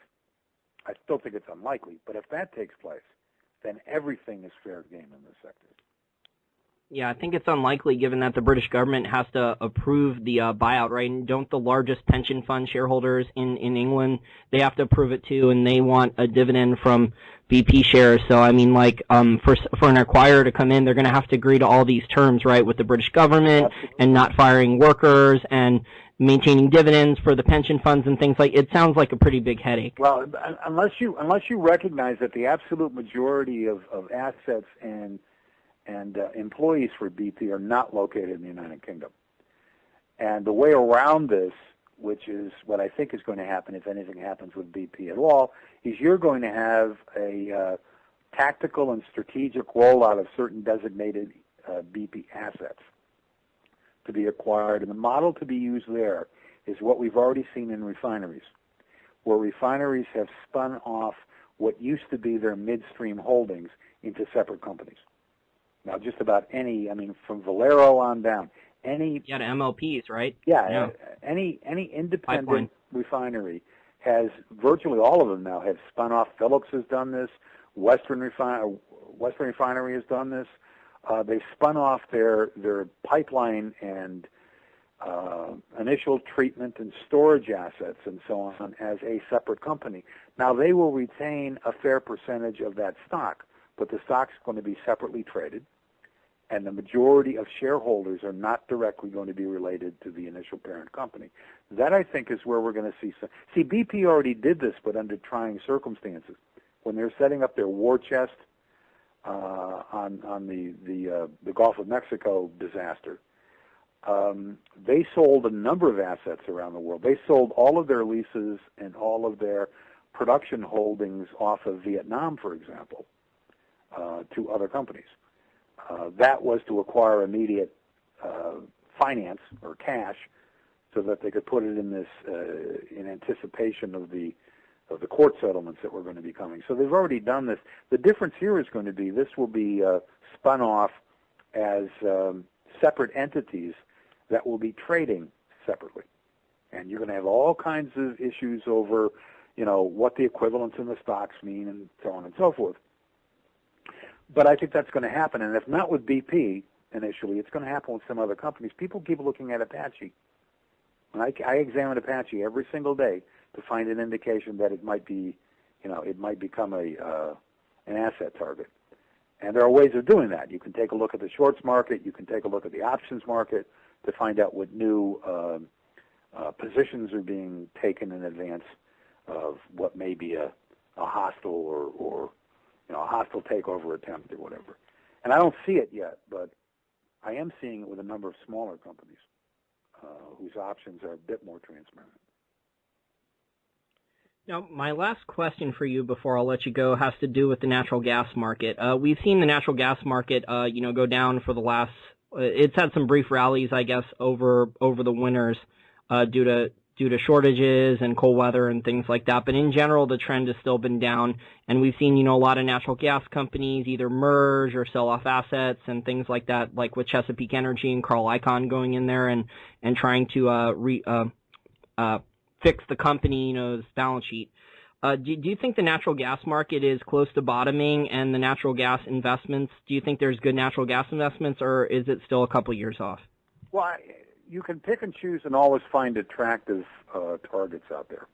I still think it's unlikely, but if that takes place, then everything is fair game in this sector. Yeah, I think it's unlikely given that the British government has to approve the buyout, right? And don't the largest pension fund shareholders in England, they have to approve it too, and they want a dividend from BP shares. So, I mean, like, for an acquirer to come in, they're going to have to agree to all these terms, right, with the British government. Absolutely. And not firing workers and maintaining dividends for the pension funds and things like. It sounds like a pretty big headache. Well, unless you recognize that the absolute majority of assets and employees for BP are not located in the United Kingdom. And the way around this, which is what I think is going to happen if anything happens with BP at all, is you're going to have a tactical and strategic rollout of certain designated BP assets to be acquired. And the model to be used there is what we've already seen in refineries, where refineries have spun off what used to be their midstream holdings into separate companies. Now, just about any, I mean, from Valero on down, any... Yeah, to MLPs, right? Yeah. Any independent refinery has, virtually all of them now have spun off. Phillips has done this. Western Refinery has done this. They've spun off their pipeline and initial treatment and storage assets and so on as a separate company. Now, they will retain a fair percentage of that stock, but the stock's going to be separately traded, and the majority of shareholders are not directly going to be related to the initial parent company. That, I think, is where we're going to see some. See, BP already did this, but under trying circumstances. When they're setting up their war chest on the Gulf of Mexico disaster, they sold a number of assets around the world. They sold all of their leases and all of their production holdings off of Vietnam, for example, to other companies. That was to acquire immediate finance or cash, so that they could put it in this in anticipation of the court settlements that were going to be coming. So they've already done this. The difference here is going to be this will be spun off as separate entities that will be trading separately, and you're going to have all kinds of issues over, what the equivalents in the stocks mean, and so on and so forth. But I think that's going to happen, and if not with BP initially, it's going to happen with some other companies. People keep looking at Apache. And I examine Apache every single day to find an indication that it might be, it might become an asset target. And there are ways of doing that. You can take a look at the shorts market. You can take a look at the options market to find out what new positions are being taken in advance of what may be a hostile or a hostile takeover attempt or whatever. And I don't see it yet, but I am seeing it with a number of smaller companies whose options are a bit more transparent. Now, my last question for you before I'll let you go has to do with the natural gas market. We've seen the natural gas market, go down for the last. It's had some brief rallies, I guess, over the winters due to shortages and cold weather and things like that. But in general, the trend has still been down, and we've seen a lot of natural gas companies either merge or sell off assets and things like that, like with Chesapeake Energy and Carl Icahn going in there and trying to fix the company's balance sheet. Do you think the natural gas market is close to bottoming, and the natural gas investments, do you think there's good natural gas investments, or is it still a couple years off? Well, you can pick and choose and always find attractive targets out there.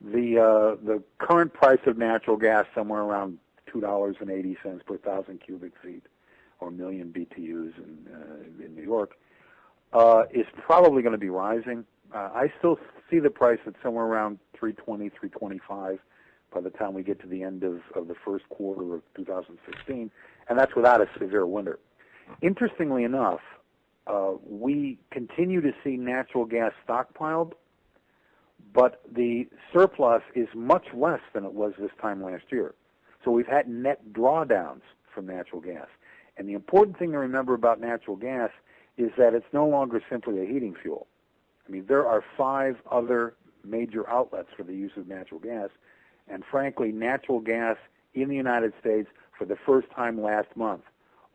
The current price of natural gas, somewhere around $2.80 per 1,000 cubic feet or million BTUs in New York, is probably going to be rising. I still see the price at somewhere around $3.20, $3.25 by the time we get to the end of the first quarter of 2016, and that's without a severe winter. Interestingly enough, we continue to see natural gas stockpiled, but the surplus is much less than it was this time last year. So we've had net drawdowns from natural gas. And the important thing to remember about natural gas is that it's no longer simply a heating fuel. I mean, there are 5 other major outlets for the use of natural gas, and frankly, natural gas in the United States for the first time last month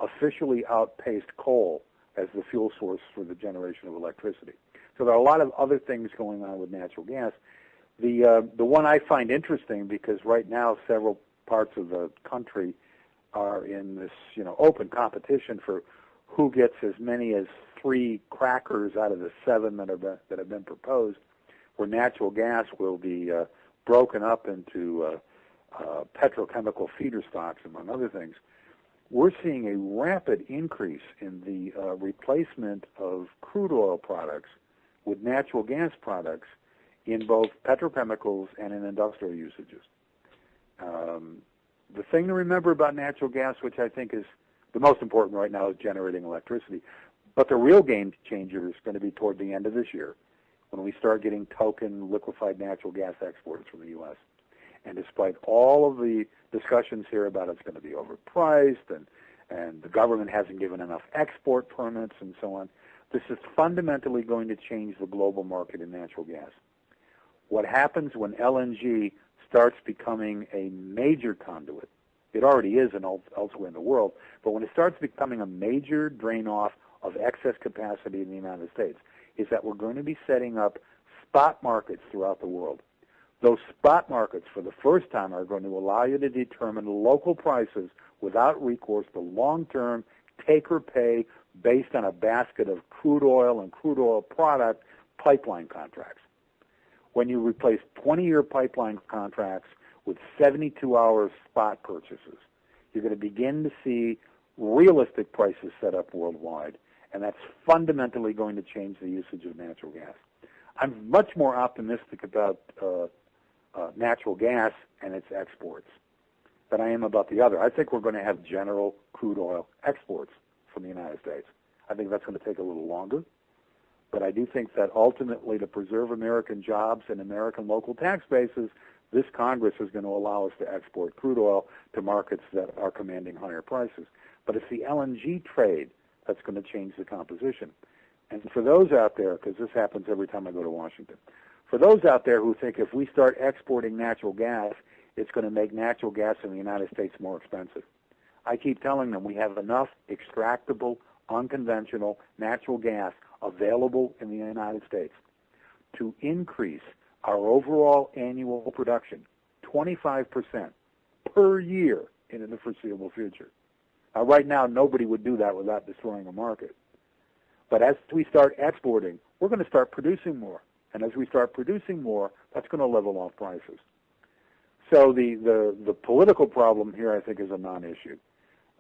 officially outpaced coal as the fuel source for the generation of electricity. So there are a lot of other things going on with natural gas. The one I find interesting, because right now several parts of the country are in this open competition for who gets as many as 3 crackers out of the 7 that have been proposed, where natural gas will be broken up into petrochemical feeder stocks, among other things. We're seeing a rapid increase in the replacement of crude oil products with natural gas products in both petrochemicals and in industrial usages. The thing to remember about natural gas, which I think is the most important right now, is generating electricity. But the real game changer is going to be toward the end of this year, when we start getting token liquefied natural gas exports from the U.S. And despite all of the discussions here about it's going to be overpriced and the government hasn't given enough export permits and so on, this is fundamentally going to change the global market in natural gas. What happens when LNG starts becoming a major conduit, it already is elsewhere in the world, but when it starts becoming a major drain-off of excess capacity in the United States, is that we're going to be setting up spot markets throughout the world Those spot markets, for the first time, are going to allow you to determine local prices without recourse to long-term take-or-pay based on a basket of crude oil and crude oil product pipeline contracts. When you replace 20-year pipeline contracts with 72-hour spot purchases, you're going to begin to see realistic prices set up worldwide, and that's fundamentally going to change the usage of natural gas. I'm much more optimistic about natural gas and its exports than I am about the other. I think we're going to have general crude oil exports from the United States. I think that's going to take a little longer, but I do think that ultimately, to preserve American jobs and American local tax bases, this Congress is going to allow us to export crude oil to markets that are commanding higher prices. But it's the LNG trade that's going to change the composition. And for those out there, because this happens every time I go to Washington, for those out there who think if we start exporting natural gas, it's going to make natural gas in the United States more expensive, I keep telling them we have enough extractable, unconventional natural gas available in the United States to increase our overall annual production 25% per year into the foreseeable future. Now, right now, nobody would do that without destroying a market. But as we start exporting, we're going to start producing more. And as we start producing more, that's going to level off prices. So the political problem here, I think, is a non-issue.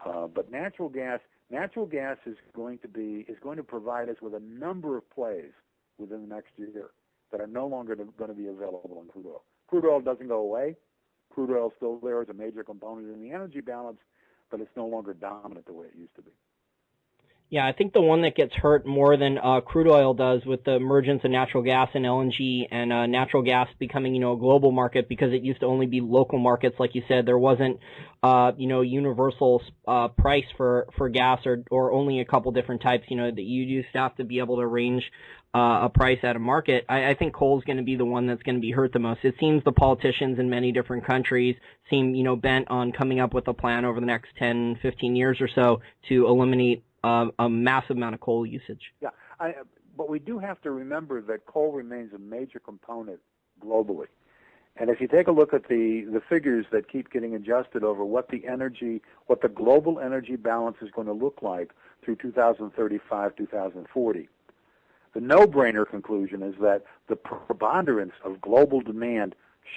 But natural gas is going to provide us with a number of plays within the next year that are no longer going to be available in crude oil. Crude oil doesn't go away. Crude oil is still there as a major component in the energy balance, but it's no longer dominant the way it used to be. Yeah, I think the one that gets hurt more than crude oil does with the emergence of natural gas and LNG and natural gas becoming, a global market, because it used to only be local markets, like you said. There wasn't, universal price for gas or only a couple different types, that you used to have to be able to range a price at a market. I think coal is going to be the one that's going to be hurt the most. It seems the politicians in many different countries seem, bent on coming up with a plan over the next 10, 15 years or so to eliminate a massive amount of coal usage. Yeah, but we do have to remember that coal remains a major component globally. And if you take a look at the figures that keep getting adjusted over what the global energy balance is going to look like through 2035, 2040, the no-brainer conclusion is that the preponderance of global demand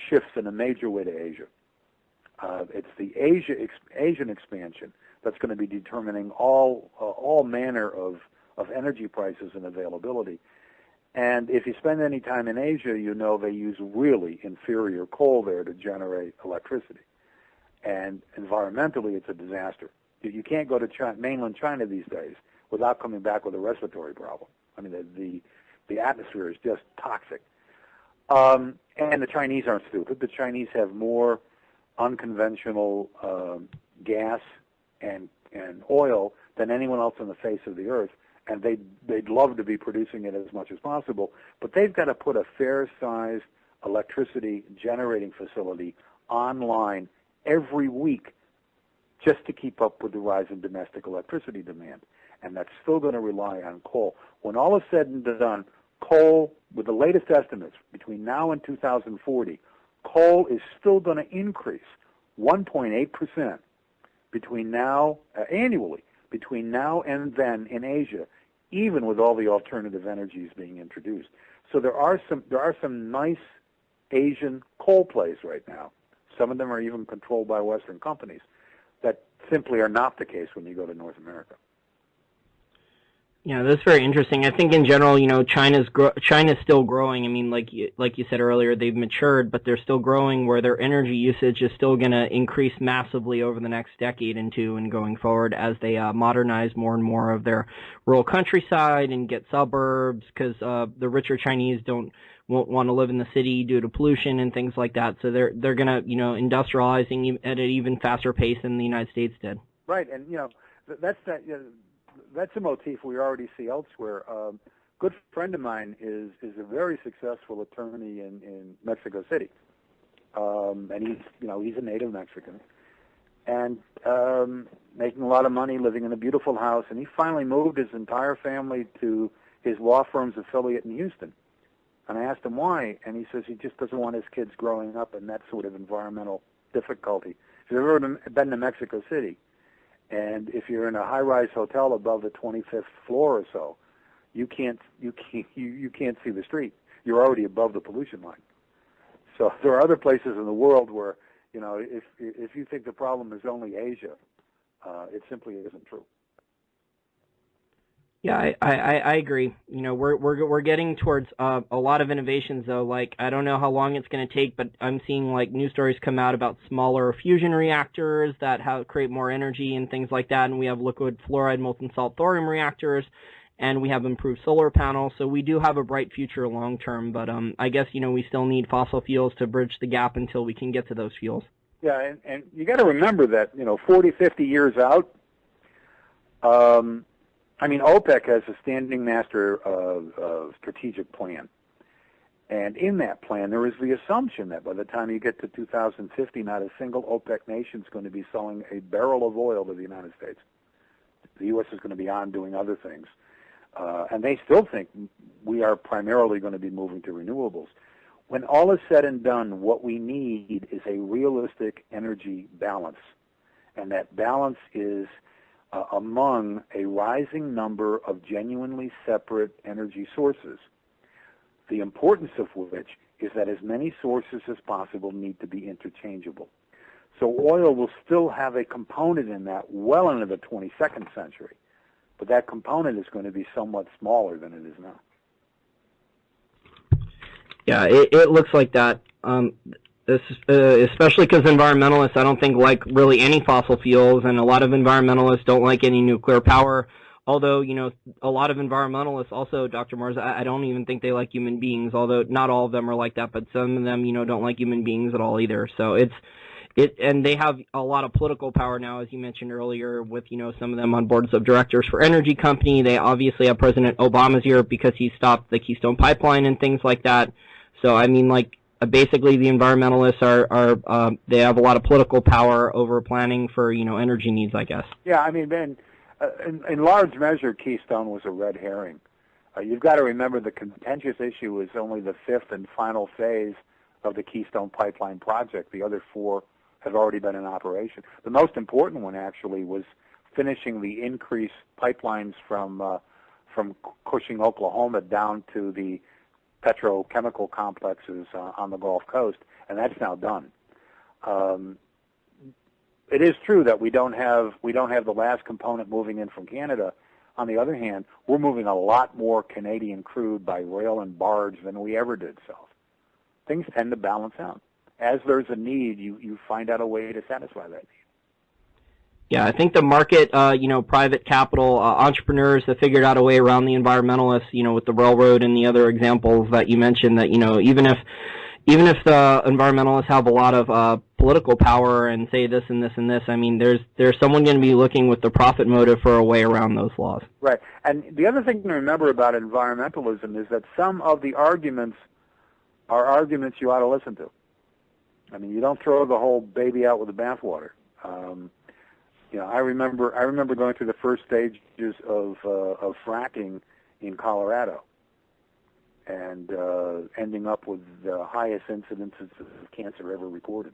shifts in a major way to Asia. It's the Asian expansion that's going to be determining all manner of energy prices and availability. And if you spend any time in Asia, they use really inferior coal there to generate electricity. And environmentally, it's a disaster. You can't go to mainland China these days without coming back with a respiratory problem. I mean, the atmosphere is just toxic. And the Chinese aren't stupid. The Chinese have more unconventional gas and oil than anyone else on the face of the earth, and they'd love to be producing it as much as possible, but they've got to put a fair-sized electricity generating facility online every week just to keep up with the rise in domestic electricity demand, and that's still going to rely on coal. When all is said and done, coal, with the latest estimates, between now and 2040, coal is still going to increase 1.8% annually, between now and then in Asia, even with all the alternative energies being introduced. So there are some nice Asian coal plays right now. Some of them are even controlled by Western companies that simply are not the case when you go to North America. Yeah, that's very interesting. I think in general, China's still growing. I mean, like you said earlier, they've matured, but they're still growing, where their energy usage is still going to increase massively over the next decade and two and going forward as they modernize more and more of their rural countryside and get suburbs, because the richer Chinese won't want to live in the city due to pollution and things like that. So they're going to industrializing at an even faster pace than the United States did. Right, and that's a motif we already see elsewhere. A good friend of mine is a very successful attorney in Mexico City, and he's a native Mexican, and making a lot of money, living in a beautiful house, and he finally moved his entire family to his law firm's affiliate in Houston, And I asked him why, and he says he just doesn't want his kids growing up in that sort of environmental difficulty. If you've ever been to Mexico City, and if you're in a high-rise hotel above the 25th floor or so, you can't see the street. You're already above the pollution line. So there are other places in the world where, you know, if you think the problem is only Asia, it simply isn't true. Yeah, I agree. You know, we're getting towards a lot of innovations though. Like, I don't know how long it's going to take, but I'm seeing like news stories come out about smaller fusion reactors that create more energy and things like that. And we have liquid fluoride molten salt thorium reactors, and we have improved solar panels. So we do have a bright future long term. But I guess, you know, we still need fossil fuels to bridge the gap until we can get to those fuels. Yeah, and you got to remember that, you know, 40, 50 years out. I mean, OPEC has a standing master of strategic plan. And in that plan, there is the assumption that by the time you get to 2050, not a single OPEC nation is going to be selling a barrel of oil to the United States. The U.S. is going to be on doing other things. And they still think we are primarily going to be moving to renewables. When all is said and done, what we need is a realistic energy balance. And that balance is among a rising number of genuinely separate energy sources, the importance of which is that as many sources as possible need to be interchangeable. So oil will still have a component in that well into the 22nd century, but that component is going to be somewhat smaller than it is now. Yeah, it looks like that. Especially because environmentalists, I don't think, like really any fossil fuels, and a lot of environmentalists don't like any nuclear power. Although, you know, a lot of environmentalists also, Dr. Mars, I don't even think they like human beings, although not all of them are like that, but some of them, you know, don't like human beings at all either. So and they have a lot of political power now, as you mentioned earlier, with, you know, some of them on boards of directors for energy company. They obviously have President Obama's ear because he stopped the Keystone Pipeline and things like that. So, I mean, like, basically the environmentalists are they have a lot of political power over planning for, you know, energy needs, I guess. Yeah, I mean, Ben, in large measure, Keystone was a red herring. You've got to remember the contentious issue is only the fifth and final phase of the Keystone Pipeline project. The other four have already been in operation. The most important one, actually, was finishing the increased pipelines from Cushing, Oklahoma, down to the petrochemical complexes on the Gulf Coast, and that's now done. It is true that we don't have the last component moving in from Canada. On the other hand, we're moving a lot more Canadian crude by rail and barge than we ever did south. Things tend to balance out. As there's a need, you find out a way to satisfy that need. Yeah, I think the market, you know, private capital, entrepreneurs have figured out a way around the environmentalists, you know, with the railroad and the other examples that you mentioned, that, you know, even if the environmentalists have a lot of political power and say this and this and this, I mean, there's someone going to be looking with the profit motive for a way around those laws. Right. And the other thing to remember about environmentalism is that some of the arguments are arguments you ought to listen to. I mean, you don't throw the whole baby out with the bathwater. You know, I remember going through the first stages of fracking in Colorado, and ending up with the highest incidences of cancer ever recorded.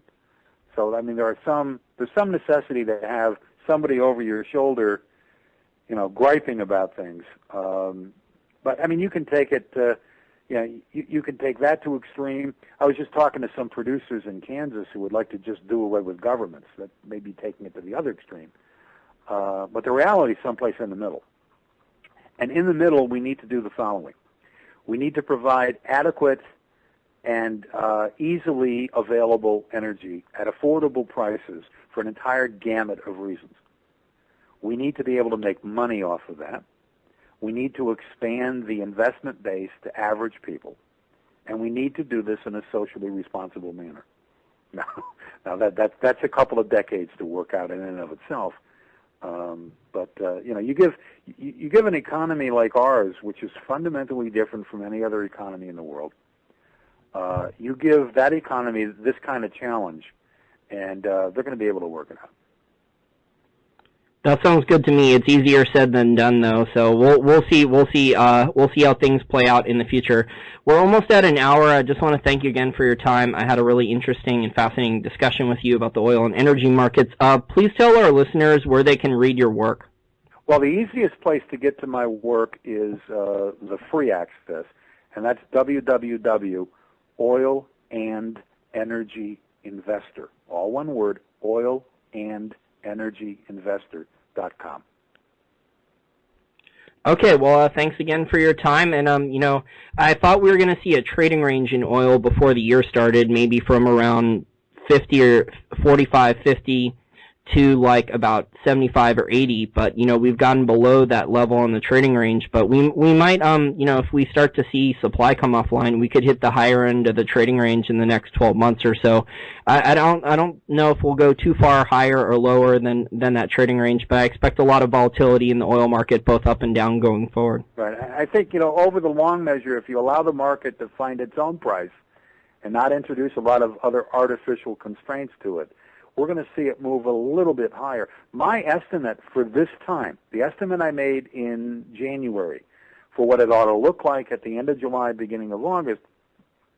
So, I mean, there's some necessity to have somebody over your shoulder, you know, griping about things. But I mean, you can take it. You can take that to extreme. I was just talking to some producers in Kansas who would like to just do away with governments. That may be taking it to the other extreme. But the reality is someplace in the middle. And in the middle, we need to do the following. We need to provide adequate and easily available energy at affordable prices for an entire gamut of reasons. We need to be able to make money off of that. We need to expand the investment base to average people, and we need to do this in a socially responsible manner. Now that's a couple of decades to work out in and of itself. But you know, you give an economy like ours, which is fundamentally different from any other economy in the world. You give that economy this kind of challenge, and they're going to be able to work it out. That sounds good to me. It's easier said than done, though. So we'll see how things play out in the future. We're almost at an hour. I just want to thank you again for your time. I had a really interesting and fascinating discussion with you about the oil and energy markets. Please tell our listeners where they can read your work. Well, the easiest place to get to my work is the free access, and that's www.oilandenergyinvestor. All one word, oilandenergyinvestor.com. Okay, well, thanks again for your time. And, I thought we were going to see a trading range in oil before the year started, maybe from around 50 or 45, 50 to like about 75 or 80. But, we've gotten below that level on the trading range. But we might, if we start to see supply come offline, we could hit the higher end of the trading range in the next 12 months or so. I don't know if we'll go too far higher or lower than that trading range, but I expect a lot of volatility in the oil market, both up and down going forward. Right. I think, over the long measure, if you allow the market to find its own price and not introduce a lot of other artificial constraints to it, we're going to see it move a little bit higher. My estimate for this time, the estimate I made in January for what it ought to look like at the end of July, beginning of August,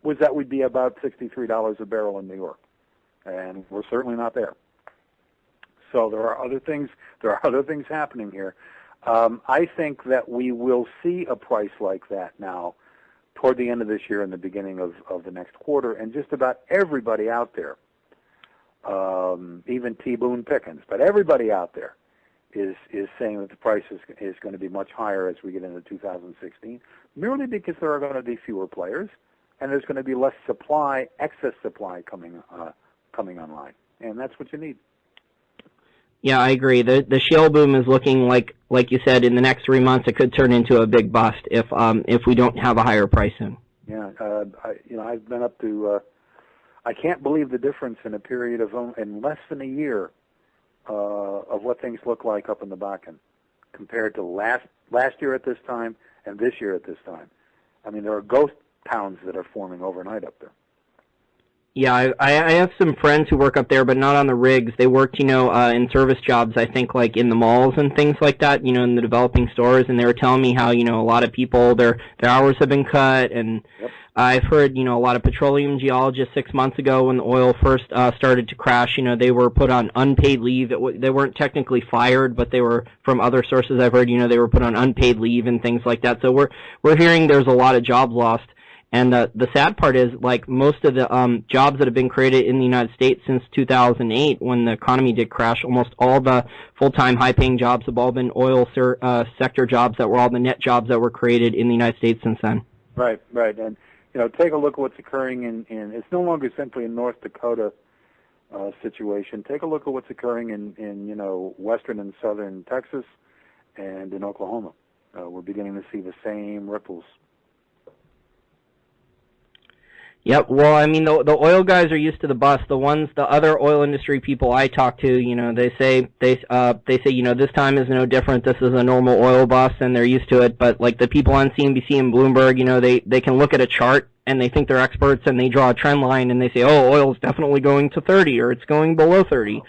was that we'd be about $63 a barrel in New York. And we're certainly not there. So there are other things happening here. I think that we will see a price like that now toward the end of this year and the beginning of the next quarter, and just about everybody out there, even T. Boone Pickens, but everybody out there is saying that the price is going to be much higher as we get into 2016, merely because there are going to be fewer players, and there's going to be less supply, excess supply coming online, and that's what you need. Yeah, I agree. The shale boom is looking like you said, in the next 3 months, it could turn into a big bust if we don't have a higher price in. Yeah, I've been up to. I can't believe the difference in a period of in less than a year of what things look like up in the Bakken compared to last year at this time and this year at this time. I mean, there are ghost towns that are forming overnight up there. Yeah, I have some friends who work up there, but not on the rigs. They worked, in service jobs, I think, like in the malls and things like that, in the developing stores, and they were telling me how, a lot of people, their hours have been cut, and yep. I've heard, a lot of petroleum geologists 6 months ago when the oil first started to crash, they were put on unpaid leave. They weren't technically fired, but they were, from other sources I've heard, they were put on unpaid leave and things like that. So we're hearing there's a lot of jobs lost. And the sad part is, like, most of the jobs that have been created in the United States since 2008, when the economy did crash, almost all the full-time, high-paying jobs have all been oil sector jobs that were all the net jobs that were created in the United States since then. Right. And, take a look at what's occurring in it's no longer simply a North Dakota situation. Take a look at what's occurring in western and southern Texas and in Oklahoma. We're beginning to see the same ripples. Yep. Well, I mean, the oil guys are used to the bust. The other oil industry people I talk to, they say, this time is no different. This is a normal oil bust, and they're used to it. But like the people on CNBC and Bloomberg, they can look at a chart and they think they're experts, and they draw a trend line and they say, oh, oil is definitely going to 30 or it's going below 30,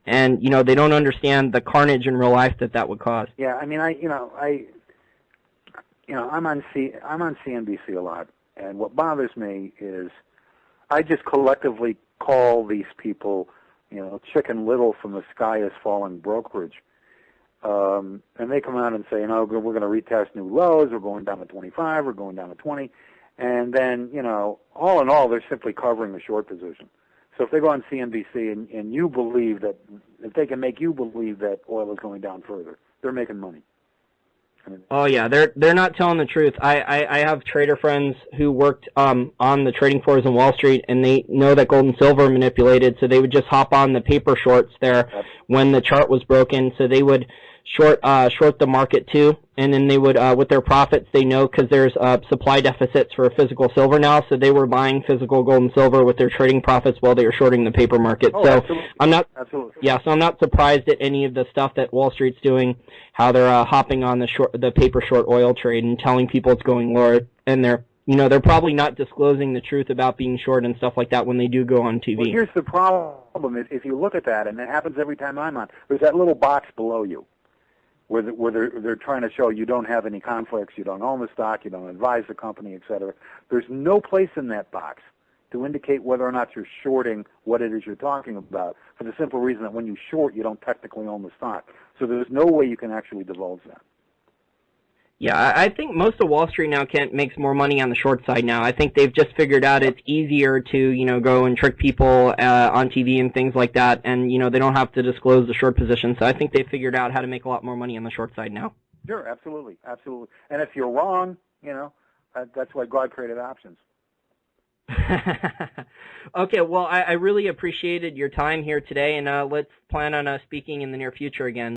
and they don't understand the carnage in real life that would cause. Yeah. I mean, I'm on CNBC a lot. And what bothers me is I just collectively call these people, Chicken Little from the sky is falling brokerage. And they come out and say, we're going to retest new lows. We're going down to 25. We're going down to 20. And then, all in all, they're simply covering the short position. So if they go on CNBC and you believe that, if they can make you believe that oil is going down further, they're making money. Oh yeah, they're not telling the truth. I have trader friends who worked on the trading floors in Wall Street, and they know that gold and silver are manipulated, so they would just hop on the paper shorts there when the chart was broken. So they would short the market too, and then they would with their profits, they know, because there's supply deficits for physical silver now, so they were buying physical gold and silver with their trading profits while they were shorting the paper market. Oh, so absolutely. I'm not surprised at any of the stuff that Wall Street's doing, how they're hopping on the paper short oil trade and telling people it's going lower, and they're You know, they're probably not disclosing the truth about being short and stuff like that when they do go on TV. Well, here's the problem. If you look at that, and it happens every time I'm on, there's that little box below you where they're trying to show you don't have any conflicts, you don't own the stock, you don't advise the company, et cetera. There's no place in that box to indicate whether or not you're shorting what it is you're talking about, for the simple reason that when you short, you don't technically own the stock. So there's no way you can actually divulge that. Yeah, I think most of Wall Street now makes more money on the short side now. I think they've just figured out it's easier to, you know, go and trick people on TV and things like that, and, you know, they don't have to disclose the short position. So I think they've figured out how to make a lot more money on the short side now. Sure, absolutely, absolutely. And if you're wrong, you know, that's why God created options. Okay, well, I really appreciated your time here today, and let's plan on speaking in the near future again.